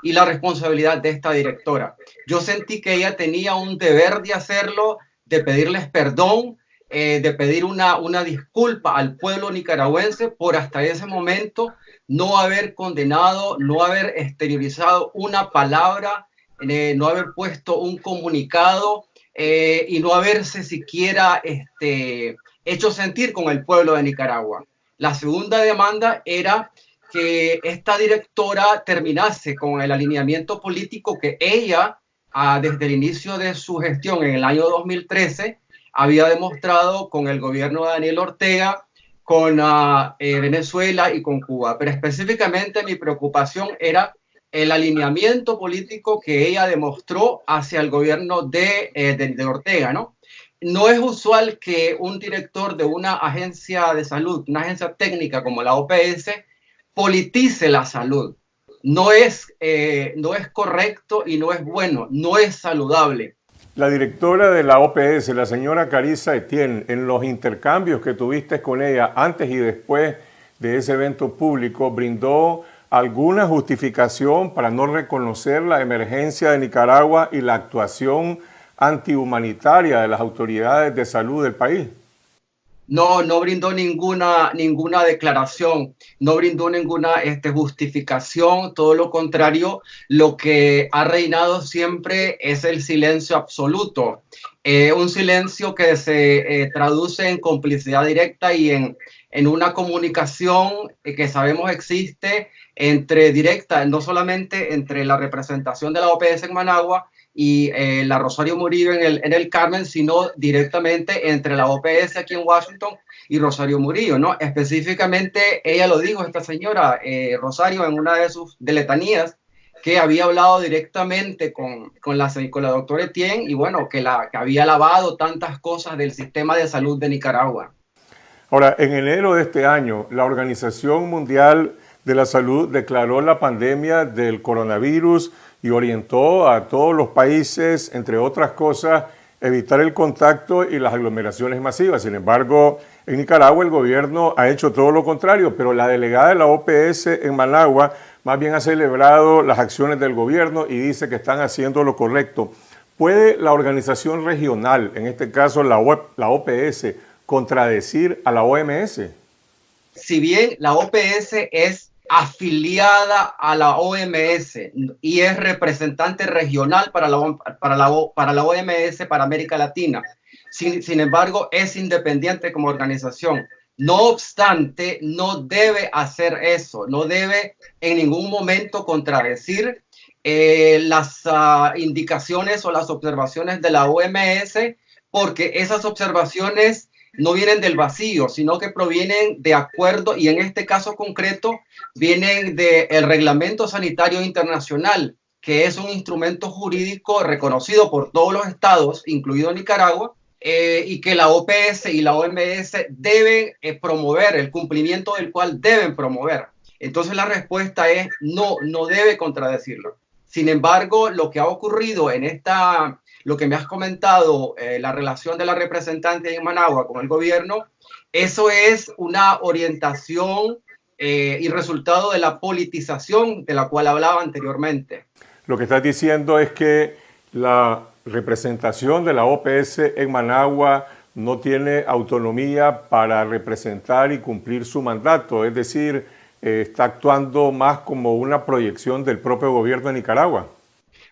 y la responsabilidad de esta directora. Yo sentí que ella tenía un deber de hacerlo, de pedirles perdón, de pedir una disculpa al pueblo nicaragüense por hasta ese momento no haber condenado, no haber exteriorizado una palabra, no haber puesto un comunicado y no haberse siquiera hecho sentir con el pueblo de Nicaragua. La segunda demanda era que esta directora terminase con el alineamiento político que ella, desde el inicio de su gestión en el año 2013, había demostrado con el gobierno de Daniel Ortega, con Venezuela y con Cuba. Pero específicamente mi preocupación era el alineamiento político que ella demostró hacia el gobierno de Ortega, ¿no? No es usual que un director de una agencia de salud, una agencia técnica como la OPS, politice la salud. No es correcto y no es bueno, no es saludable. La directora de la OPS, la señora Carissa Etienne, en los intercambios que tuviste con ella antes y después de ese evento público, brindó alguna justificación para no reconocer la emergencia de Nicaragua y la actuación antihumanitaria de las autoridades de salud del país. No brindó ninguna declaración, no brindó ninguna justificación, todo lo contrario, lo que ha reinado siempre es el silencio absoluto, un silencio que se traduce en complicidad directa y en una comunicación que sabemos existe directa, no solamente entre la representación de la OPS en Managua y la Rosario Murillo en el Carmen, sino directamente entre la OPS aquí en Washington y Rosario Murillo, ¿no? Específicamente, ella lo dijo, esta señora Rosario, en una de sus letanías, que había hablado directamente con la doctora Etienne y bueno, que había lavado tantas cosas del sistema de salud de Nicaragua. Ahora, en enero de este año, la Organización Mundial de la Salud declaró la pandemia del coronavirus y orientó a todos los países, entre otras cosas, evitar el contacto y las aglomeraciones masivas. Sin embargo, en Nicaragua el gobierno ha hecho todo lo contrario, pero la delegada de la OPS en Managua más bien ha celebrado las acciones del gobierno y dice que están haciendo lo correcto. ¿Puede la organización regional, en este caso la OPS, contradecir a la OMS? Si bien la OPS es afiliada a la OMS y es representante regional para la OMS para América Latina. Sin embargo, es independiente como organización. No obstante, no debe hacer eso, no debe en ningún momento contradecir las indicaciones o las observaciones de la OMS, porque esas observaciones no vienen del vacío, sino que provienen de acuerdo, y en este caso concreto, vienen del Reglamento Sanitario Internacional, que es un instrumento jurídico reconocido por todos los estados, incluido Nicaragua, y que la OPS y la OMS deben promover, el cumplimiento del cual deben promover. Entonces la respuesta es no, no debe contradecirlo. Sin embargo, lo que ha ocurrido lo que me has comentado, la relación de la representante en Managua con el gobierno, eso es una orientación y resultado de la politización de la cual hablaba anteriormente. Lo que estás diciendo es que la representación de la OPS en Managua no tiene autonomía para representar y cumplir su mandato, es decir, está actuando más como una proyección del propio gobierno de Nicaragua.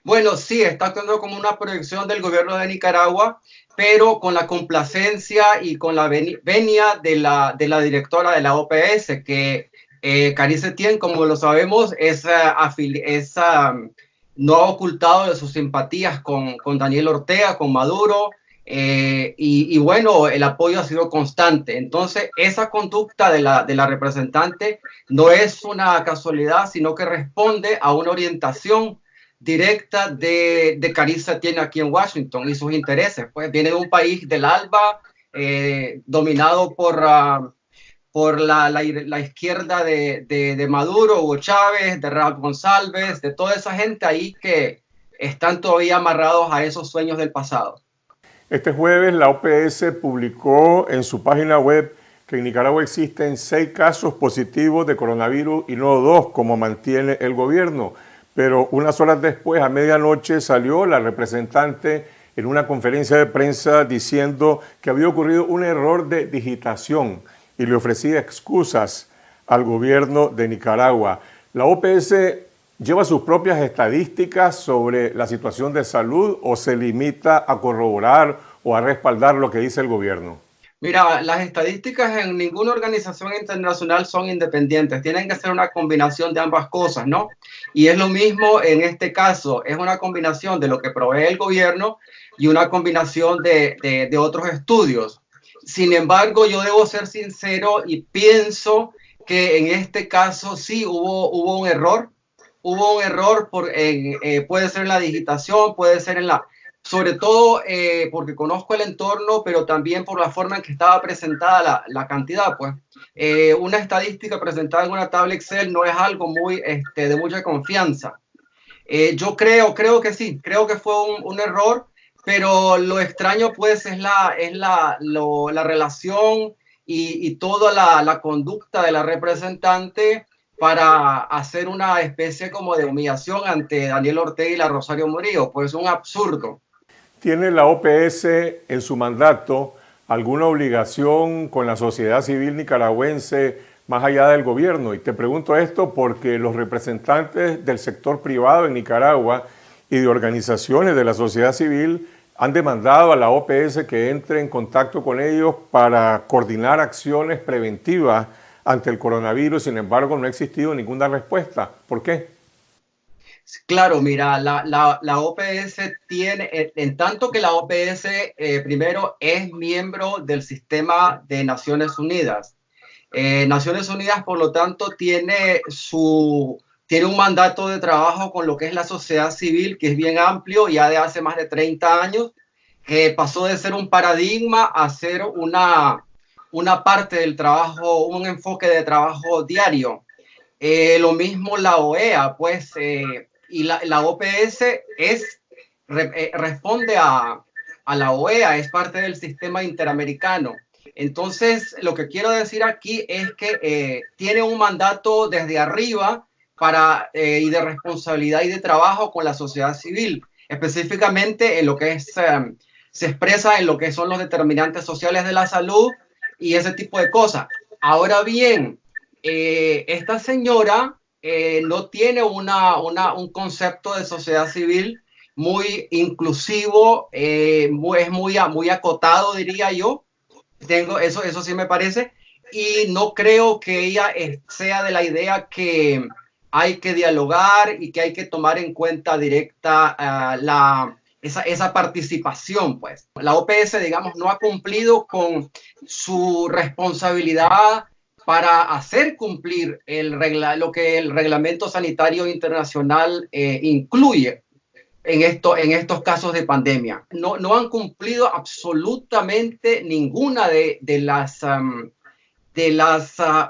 Bueno, sí, está actuando como una proyección del gobierno de Nicaragua, pero con la complacencia y con la venia de la directora de la OPS, que Carice Setien, como lo sabemos, no ha ocultado de sus simpatías con Daniel Ortega, con Maduro, y bueno, el apoyo ha sido constante. Entonces, esa conducta de la representante no es una casualidad, sino que responde a una orientación directa de Carice Setien aquí en Washington y sus intereses. Pues viene de un país del ALBA, dominado por la izquierda de Maduro, Hugo Chávez, de Raúl González, de toda esa gente ahí que están todavía amarrados a esos sueños del pasado. Este jueves la OPS publicó en su página web que en Nicaragua existen 6 casos positivos de coronavirus y no 2, como mantiene el gobierno. Pero unas horas después, a medianoche, salió la representante en una conferencia de prensa diciendo que había ocurrido un error de digitación y le ofrecía excusas al gobierno de Nicaragua. La OPS lleva sus propias estadísticas sobre la situación de salud o se limita a corroborar o a respaldar lo que dice el gobierno. Mira, las estadísticas en ninguna organización internacional son independientes, tienen que ser una combinación de ambas cosas, ¿no? Y es lo mismo en este caso, es una combinación de lo que provee el gobierno y una combinación de otros estudios. Sin embargo, yo debo ser sincero y pienso que en este caso sí hubo un error. Hubo un error, puede ser en la digitación, puede ser sobre todo porque conozco el entorno, pero también por la forma en que estaba presentada la cantidad. Pues una estadística presentada en una tabla Excel no es algo muy de mucha confianza. Yo creo que sí, creo que fue un error. Pero lo extraño pues es la relación y toda la conducta de la representante para hacer una especie como de humillación ante Daniel Ortega y la Rosario Murillo. Pues un absurdo. ¿Tiene la OPS en su mandato alguna obligación con la sociedad civil nicaragüense más allá del gobierno? Y te pregunto esto porque los representantes del sector privado en Nicaragua y de organizaciones de la sociedad civil han demandado a la OPS que entre en contacto con ellos para coordinar acciones preventivas ante el coronavirus. Sin embargo, no ha existido ninguna respuesta. ¿Por qué? Claro, mira, la OPS tiene, en tanto que la OPS primero es miembro del sistema de Naciones Unidas. Naciones Unidas, por lo tanto, tiene un mandato de trabajo con lo que es la sociedad civil, que es bien amplio, ya de hace más de 30 años, que pasó de ser un paradigma a ser una parte del trabajo, un enfoque de trabajo diario. Lo mismo la OEA, pues, y la OPS responde a la OEA, es parte del sistema interamericano. Entonces, lo que quiero decir aquí es que tiene un mandato desde arriba y de responsabilidad y de trabajo con la sociedad civil, específicamente en lo que se expresa en lo que son los determinantes sociales de la salud y ese tipo de cosas. Ahora bien, esta señora no tiene un concepto de sociedad civil muy inclusivo, es muy acotado, diría yo. Eso sí me parece, y no creo que ella sea de la idea que hay que dialogar y que hay que tomar en cuenta directa esa participación, pues. La OPS, digamos, no ha cumplido con su responsabilidad para hacer cumplir lo que el Reglamento Sanitario Internacional incluye en estos casos de pandemia. No han cumplido absolutamente ninguna de las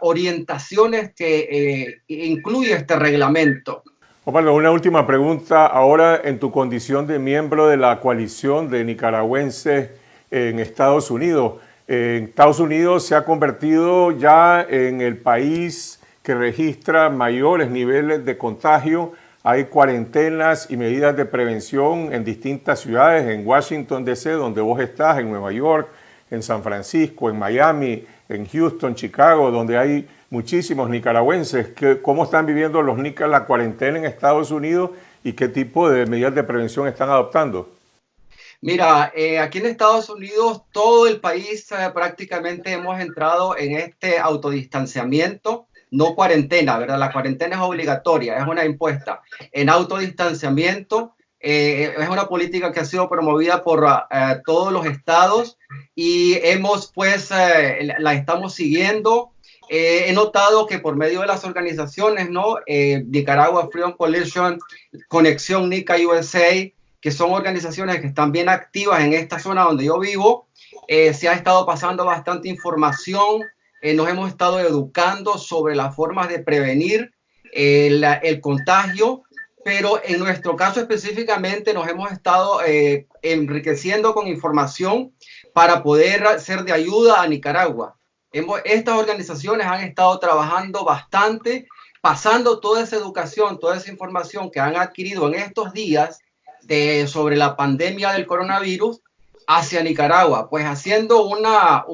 orientaciones que incluye este reglamento. Osvaldo, una última pregunta. Ahora, en tu condición de miembro de la coalición de nicaragüenses en Estados Unidos, Estados Unidos se ha convertido ya en el país que registra mayores niveles de contagio. Hay cuarentenas y medidas de prevención en distintas ciudades, en Washington, D.C., donde vos estás, en Nueva York, en San Francisco, en Miami, en Houston, Chicago, donde hay muchísimos nicaragüenses. ¿Cómo están viviendo los nicas la cuarentena en Estados Unidos y qué tipo de medidas de prevención están adoptando? Mira, aquí en Estados Unidos todo el país prácticamente hemos entrado en este autodistanciamiento, no cuarentena, ¿verdad? La cuarentena es obligatoria, es una impuesta. En autodistanciamiento es una política que ha sido promovida por todos los estados y hemos pues la estamos siguiendo. He notado que por medio de las organizaciones, ¿no? Nicaragua Freedom Coalition, Conexión Nica USA, que son organizaciones que están bien activas en esta zona donde yo vivo, se ha estado pasando bastante información, nos hemos estado educando sobre las formas de prevenir el contagio, pero en nuestro caso específicamente nos hemos estado enriqueciendo con información para poder ser de ayuda a Nicaragua. Estas organizaciones han estado trabajando bastante, pasando toda esa educación, toda esa información que han adquirido en estos días sobre la pandemia del coronavirus hacia Nicaragua, pues haciendo una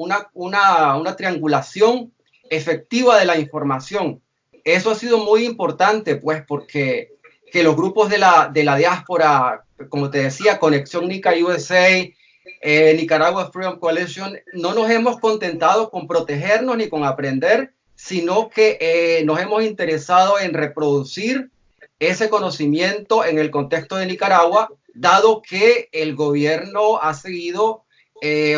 triangulación efectiva de la información. Eso ha sido muy importante, pues, porque que los grupos de la diáspora, como te decía, Conexión Nica USA, Nicaragua Freedom Coalition, no nos hemos contentado con protegernos ni con aprender, sino que nos hemos interesado en reproducir ese conocimiento en el contexto de Nicaragua, dado que el gobierno ha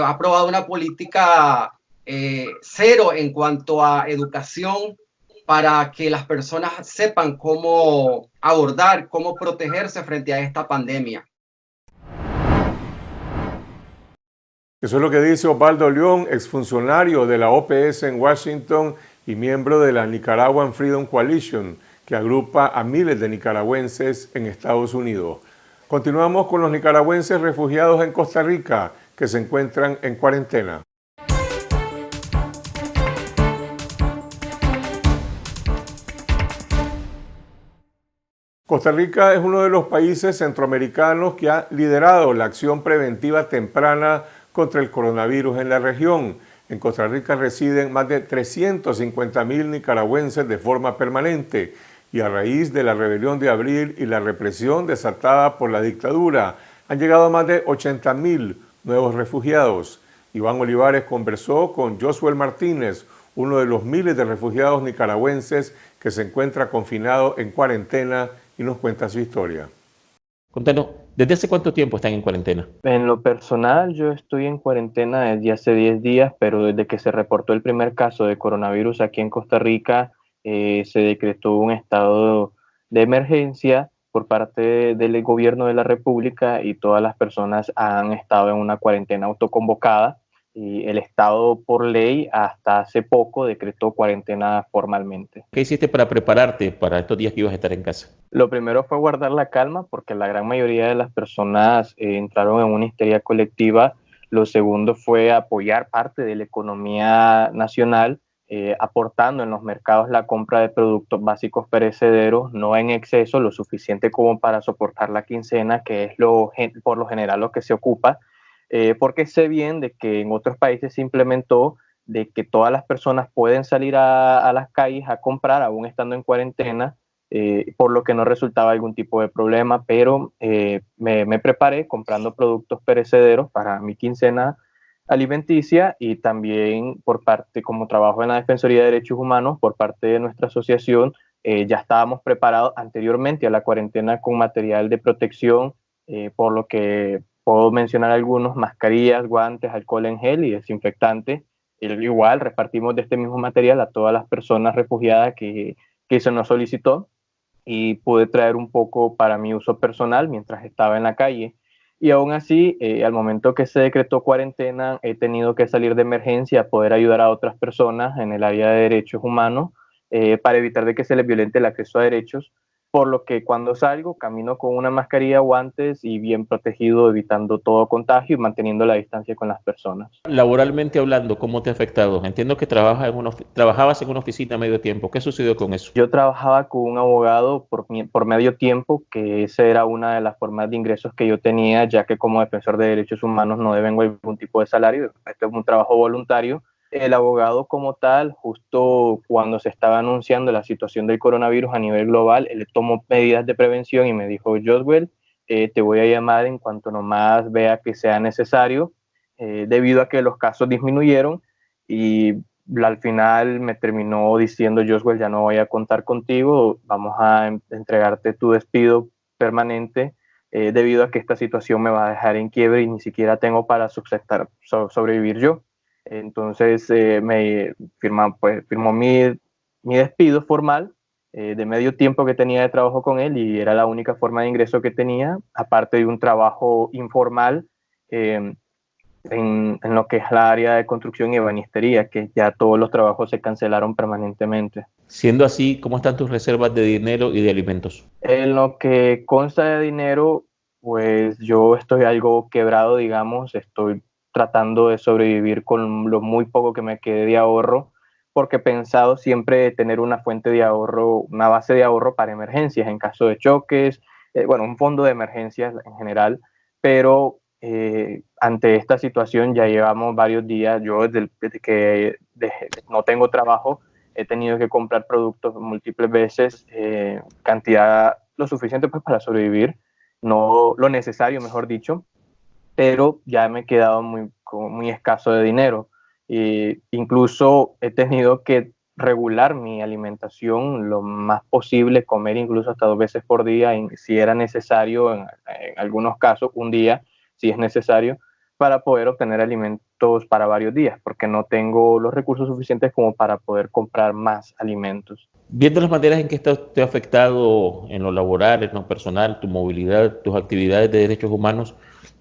aprobado una política cero en cuanto a educación para que las personas sepan cómo abordar, cómo protegerse frente a esta pandemia. Eso es lo que dice Osvaldo León, exfuncionario de la OPS en Washington y miembro de la Nicaraguan Freedom Coalition, que agrupa a miles de nicaragüenses en Estados Unidos. Continuamos con los nicaragüenses refugiados en Costa Rica, que se encuentran en cuarentena. Costa Rica es uno de los países centroamericanos que ha liderado la acción preventiva temprana contra el coronavirus en la región. En Costa Rica residen más de 350,000 nicaragüenses de forma permanente y a raíz de la rebelión de abril y la represión desatada por la dictadura, han llegado más de 80,000 nuevos refugiados. Iván Olivares conversó con Josuel Martínez, uno de los miles de refugiados nicaragüenses que se encuentra confinado en cuarentena y nos cuenta su historia. Contanos, ¿desde hace cuánto tiempo están en cuarentena? En lo personal, yo estoy en cuarentena desde hace 10 días, pero desde que se reportó el primer caso de coronavirus aquí en Costa Rica, se decretó un estado de emergencia por parte del gobierno de la República y todas las personas han estado en una cuarentena autoconvocada. Y el Estado, por ley, hasta hace poco decretó cuarentena formalmente. ¿Qué hiciste para prepararte para estos días que ibas a estar en casa? Lo primero fue guardar la calma, porque la gran mayoría de las personas entraron en una histeria colectiva. Lo segundo fue apoyar parte de la economía nacional, aportando en los mercados la compra de productos básicos perecederos, no en exceso, lo suficiente como para soportar la quincena, que es por lo general lo que se ocupa. Porque sé bien de que en otros países se implementó de que todas las personas pueden salir a las calles a comprar aún estando en cuarentena, por lo que no resultaba algún tipo de problema, pero me preparé comprando productos perecederos para mi quincena alimenticia y también por parte, como trabajo en la Defensoría de Derechos Humanos, por parte de nuestra asociación, ya estábamos preparados anteriormente a la cuarentena con material de protección, por lo que puedo mencionar algunos: mascarillas, guantes, alcohol en gel y desinfectante. Igual repartimos de este mismo material a todas las personas refugiadas que se nos solicitó, y pude traer un poco para mi uso personal mientras estaba en la calle. Y aún así, al momento que se decretó cuarentena, he tenido que salir de emergencia a poder ayudar a otras personas en el área de derechos humanos, para evitar de que se les violente el acceso a derechos, por lo que cuando salgo camino con una mascarilla, guantes y bien protegido, evitando todo contagio y manteniendo la distancia con las personas. Laboralmente hablando, ¿cómo te ha afectado? Entiendo que trabajabas en una oficina a medio tiempo. ¿Qué sucedió con eso? Yo trabajaba con un abogado por medio tiempo, que esa era una de las formas de ingresos que yo tenía, ya que como defensor de derechos humanos no devengo algún tipo de salario. Este es un trabajo voluntario. El abogado como tal, justo cuando se estaba anunciando la situación del coronavirus a nivel global, él tomó medidas de prevención y me dijo: Joswell, te voy a llamar en cuanto nomás vea que sea necesario, debido a que los casos disminuyeron. Y al final me terminó diciendo: Joswell, ya no voy a contar contigo, vamos a entregarte tu despido permanente, debido a que esta situación me va a dejar en quiebre y ni siquiera tengo para sobrevivir yo. Entonces firmó mi despido formal, de medio tiempo que tenía de trabajo con él, y era la única forma de ingreso que tenía, aparte de un trabajo informal en lo que es la área de construcción y ebanistería, que ya todos los trabajos se cancelaron permanentemente. Siendo así, ¿cómo están tus reservas de dinero y de alimentos? En lo que consta de dinero, pues yo estoy algo quebrado, digamos. Estoy tratando de sobrevivir con lo muy poco que me quede de ahorro, porque he pensado siempre tener una fuente de ahorro, una base de ahorro para emergencias, en caso de choques, un fondo de emergencias en general. Pero ante esta situación ya llevamos varios días. Yo desde que no tengo trabajo he tenido que comprar productos múltiples veces, cantidad lo suficiente pues para sobrevivir, no lo necesario, mejor dicho, pero ya me he quedado muy escaso de dinero. Incluso he tenido que regular mi alimentación lo más posible, comer incluso hasta 2 veces por día, si era necesario, en algunos casos un día, si es necesario, para poder obtener alimentos para varios días, porque no tengo los recursos suficientes como para poder comprar más alimentos. Viendo las maneras en que esto te ha afectado en lo laboral, en lo personal, tu movilidad, tus actividades de derechos humanos,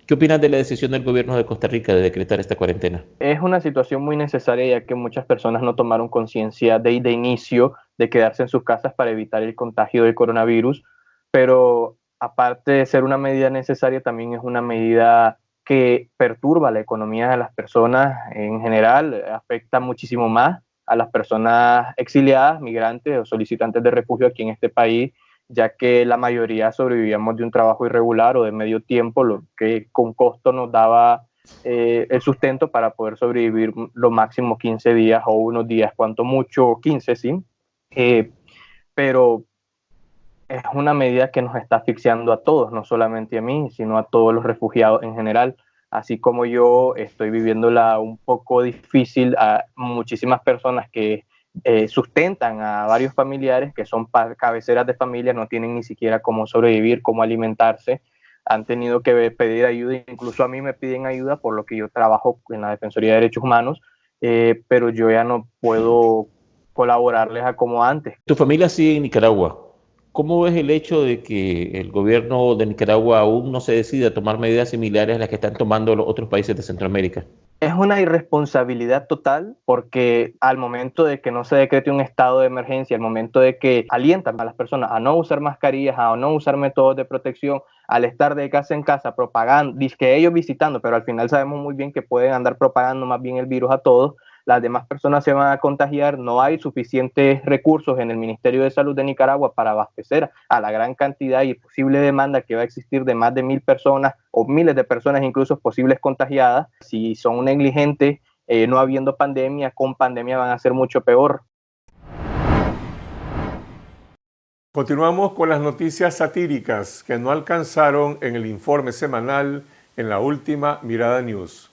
¿qué opinas de la decisión del gobierno de Costa Rica de decretar esta cuarentena? Es una situación muy necesaria, ya que muchas personas no tomaron conciencia de inicio de quedarse en sus casas para evitar el contagio del coronavirus, pero aparte de ser una medida necesaria, también es una medida que perturba la economía de las personas en general, afecta muchísimo más a las personas exiliadas, migrantes o solicitantes de refugio aquí en este país, ya que la mayoría sobrevivíamos de un trabajo irregular o de medio tiempo, lo que con costo nos daba el sustento para poder sobrevivir lo máximo 15 días o unos días, cuanto mucho 15, sí. Pero es una medida que nos está asfixiando a todos, no solamente a mí, sino a todos los refugiados en general. Así como yo estoy viviéndola un poco difícil, a muchísimas personas que sustentan a varios familiares, que son cabeceras de familia, no tienen ni siquiera cómo sobrevivir, cómo alimentarse, han tenido que pedir ayuda. Incluso a mí me piden ayuda, por lo que yo trabajo en la Defensoría de Derechos Humanos, pero yo ya no puedo colaborarles a como antes. Tu familia sigue en Nicaragua. ¿Cómo ves el hecho de que el gobierno de Nicaragua aún no se decide a tomar medidas similares a las que están tomando los otros países de Centroamérica? Es una irresponsabilidad total, porque al momento de que no se decrete un estado de emergencia, al momento de que alientan a las personas a no usar mascarillas, a no usar métodos de protección, al estar de casa en casa propagando, que ellos visitando, pero al final sabemos muy bien que pueden andar propagando más bien el virus a todos, las demás personas se van a contagiar. No hay suficientes recursos en el Ministerio de Salud de Nicaragua para abastecer a la gran cantidad y posible demanda que va a existir de más de 1,000 personas o miles de personas incluso posibles contagiadas. Si son negligentes, no habiendo pandemia, con pandemia van a ser mucho peor. Continuamos con las noticias satíricas que no alcanzaron en el informe semanal en la última Mirada News.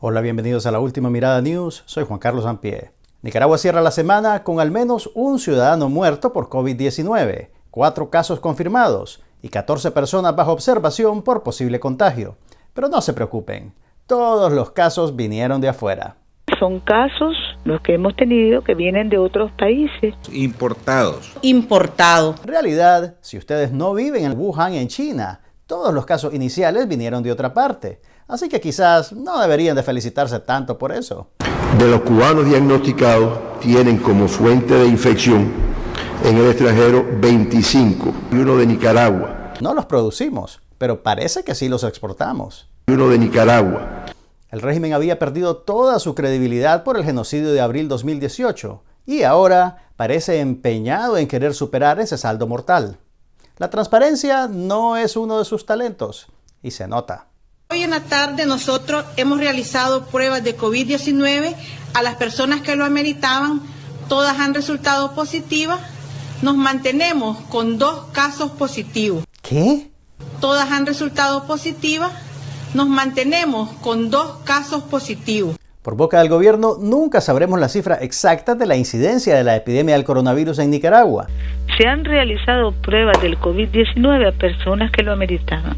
Hola, bienvenidos a la última Mirada News. Soy Juan Carlos Sampié. Nicaragua cierra la semana con al menos un ciudadano muerto por COVID-19, 4 casos confirmados y 14 personas bajo observación por posible contagio. Pero no se preocupen, todos los casos vinieron de afuera. Son casos los que hemos tenido que vienen de otros países. Importados. En realidad, si ustedes no viven en Wuhan, en China, todos los casos iniciales vinieron de otra parte. Así que quizás no deberían de felicitarse tanto por eso. De los cubanos diagnosticados tienen como fuente de infección en el extranjero 25 y uno de Nicaragua. No los producimos, pero parece que sí los exportamos. Y uno de Nicaragua. El régimen había perdido toda su credibilidad por el genocidio de abril 2018 y ahora parece empeñado en querer superar ese saldo mortal. La transparencia no es uno de sus talentos y se nota. Hoy en la tarde nosotros hemos realizado pruebas de COVID-19 a las personas que lo ameritaban. Todas han resultado positivas. Nos mantenemos con 2 casos positivos. ¿Qué? Todas han resultado positivas. Nos mantenemos con 2 casos positivos. Por boca del gobierno, nunca sabremos la cifra exacta de la incidencia de la epidemia del coronavirus en Nicaragua. Se han realizado pruebas del COVID-19 a personas que lo ameritaban.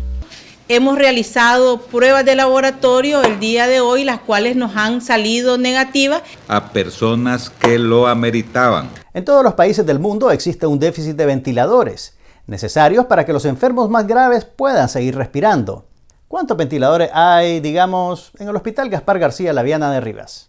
Hemos realizado pruebas de laboratorio el día de hoy, las cuales nos han salido negativas. A personas que lo ameritaban. En todos los países del mundo existe un déficit de ventiladores, necesarios para que los enfermos más graves puedan seguir respirando. ¿Cuántos ventiladores hay, digamos, en el Hospital Gaspar García Laviana de Rivas?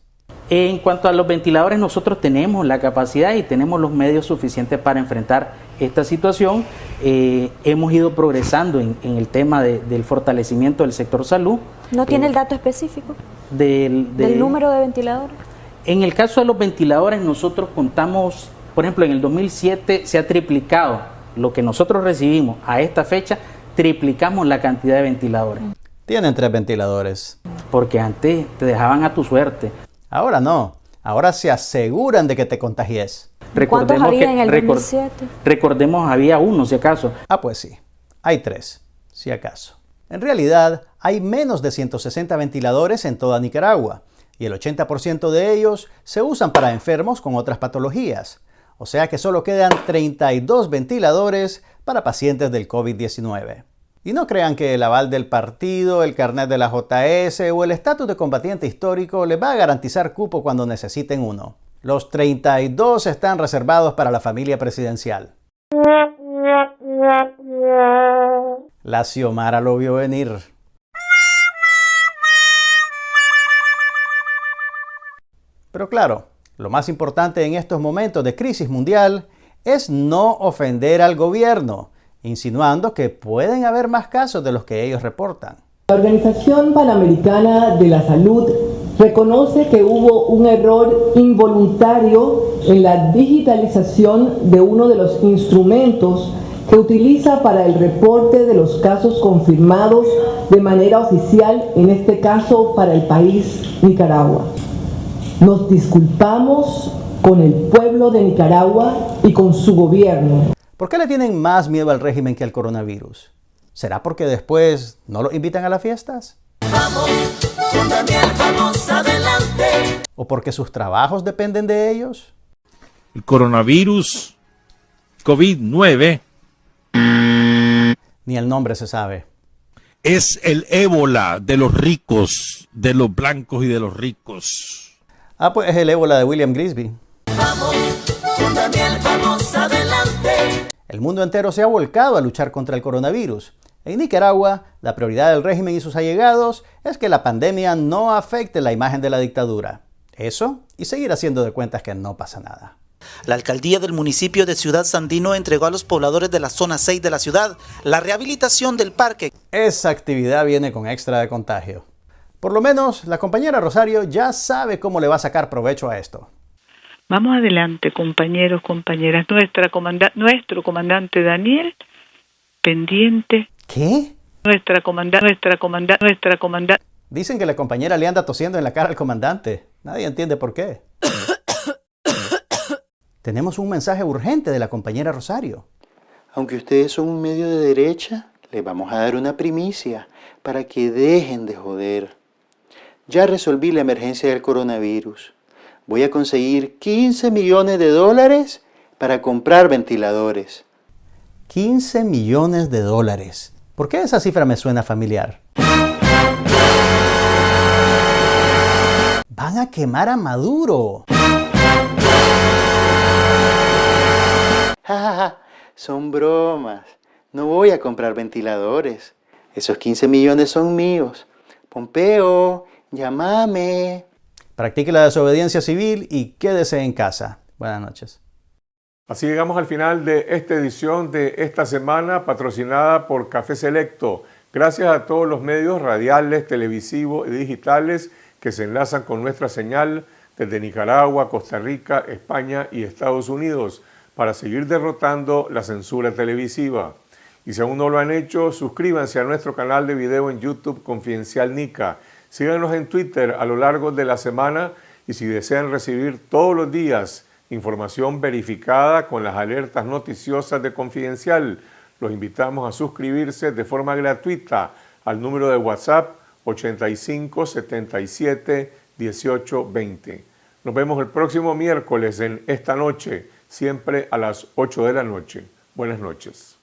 En cuanto a los ventiladores, nosotros tenemos la capacidad y tenemos los medios suficientes para enfrentar esta situación. Hemos ido progresando en el tema del fortalecimiento del sector salud. ¿No tiene el dato específico del número de ventiladores? En el caso de los ventiladores, nosotros contamos, por ejemplo, en el 2007 se ha triplicado lo que nosotros recibimos a esta fecha. Triplicamos la cantidad de ventiladores. Tienen 3 ventiladores. Porque antes te dejaban a tu suerte. Ahora no. Ahora se aseguran de que te contagies. ¿Cuántos había en el 2007? Recordemos, había 1 si acaso. Ah, pues sí. Hay 3, si acaso. En realidad, hay menos de 160 ventiladores en toda Nicaragua. Y el 80% de ellos se usan para enfermos con otras patologías. O sea que solo quedan 32 ventiladores para pacientes del COVID-19. Y no crean que el aval del partido, el carnet de la JS o el estatus de combatiente histórico les va a garantizar cupo cuando necesiten uno. Los 32 están reservados para la familia presidencial. La Xiomara lo vio venir. Pero claro, lo más importante en estos momentos de crisis mundial es no ofender al gobierno, insinuando que pueden haber más casos de los que ellos reportan. La Organización Panamericana de la Salud reconoce que hubo un error involuntario en la digitalización de uno de los instrumentos que utiliza para el reporte de los casos confirmados de manera oficial, en este caso para el país Nicaragua. Nos disculpamos con el pueblo de Nicaragua y con su gobierno. ¿Por qué le tienen más miedo al régimen que al coronavirus? ¿Será porque después no los invitan a las fiestas? Vamos, con Daniel, vamos adelante. ¿O porque sus trabajos dependen de ellos? El coronavirus COVID-19. Ni el nombre se sabe. Es el ébola de los ricos, de los blancos y de los ricos. Ah, pues es el ébola de William Grisby. Vamos, con Daniel, vamos adelante. El mundo entero se ha volcado a luchar contra el coronavirus. En Nicaragua, la prioridad del régimen y sus allegados es que la pandemia no afecte la imagen de la dictadura. Eso y seguir haciendo de cuentas que no pasa nada. La alcaldía del municipio de Ciudad Sandino entregó a los pobladores de la zona 6 de la ciudad la rehabilitación del parque. Esa actividad viene con extra de contagio. Por lo menos, la compañera Rosario ya sabe cómo le va a sacar provecho a esto. Vamos adelante, compañeros, compañeras. Nuestro comandante Daniel, pendiente. ¿Qué? Nuestra comandante. Dicen que la compañera le anda tosiendo en la cara al comandante. Nadie entiende por qué. Tenemos un mensaje urgente de la compañera Rosario. Aunque ustedes son un medio de derecha, les vamos a dar una primicia para que dejen de joder. Ya resolví la emergencia del coronavirus. Voy a conseguir 15 millones de dólares para comprar ventiladores. 15 millones de dólares. ¿Por qué esa cifra me suena familiar? Van a quemar a Maduro. Son bromas. No voy a comprar ventiladores. Esos 15 millones son míos. Pompeo, llámame. Practique la desobediencia civil y quédese en casa. Buenas noches. Así llegamos al final de esta edición de esta semana patrocinada por Café Selecto. Gracias a todos los medios radiales, televisivos y digitales que se enlazan con nuestra señal desde Nicaragua, Costa Rica, España y Estados Unidos para seguir derrotando la censura televisiva. Y si aún no lo han hecho, suscríbanse a nuestro canal de video en YouTube Confidencial Nica. Síganos en Twitter a lo largo de la semana y si desean recibir todos los días información verificada con las alertas noticiosas de Confidencial, los invitamos a suscribirse de forma gratuita al número de WhatsApp 85 77 18 20. Nos vemos el próximo miércoles en Esta Noche, siempre a las 8 de la noche. Buenas noches.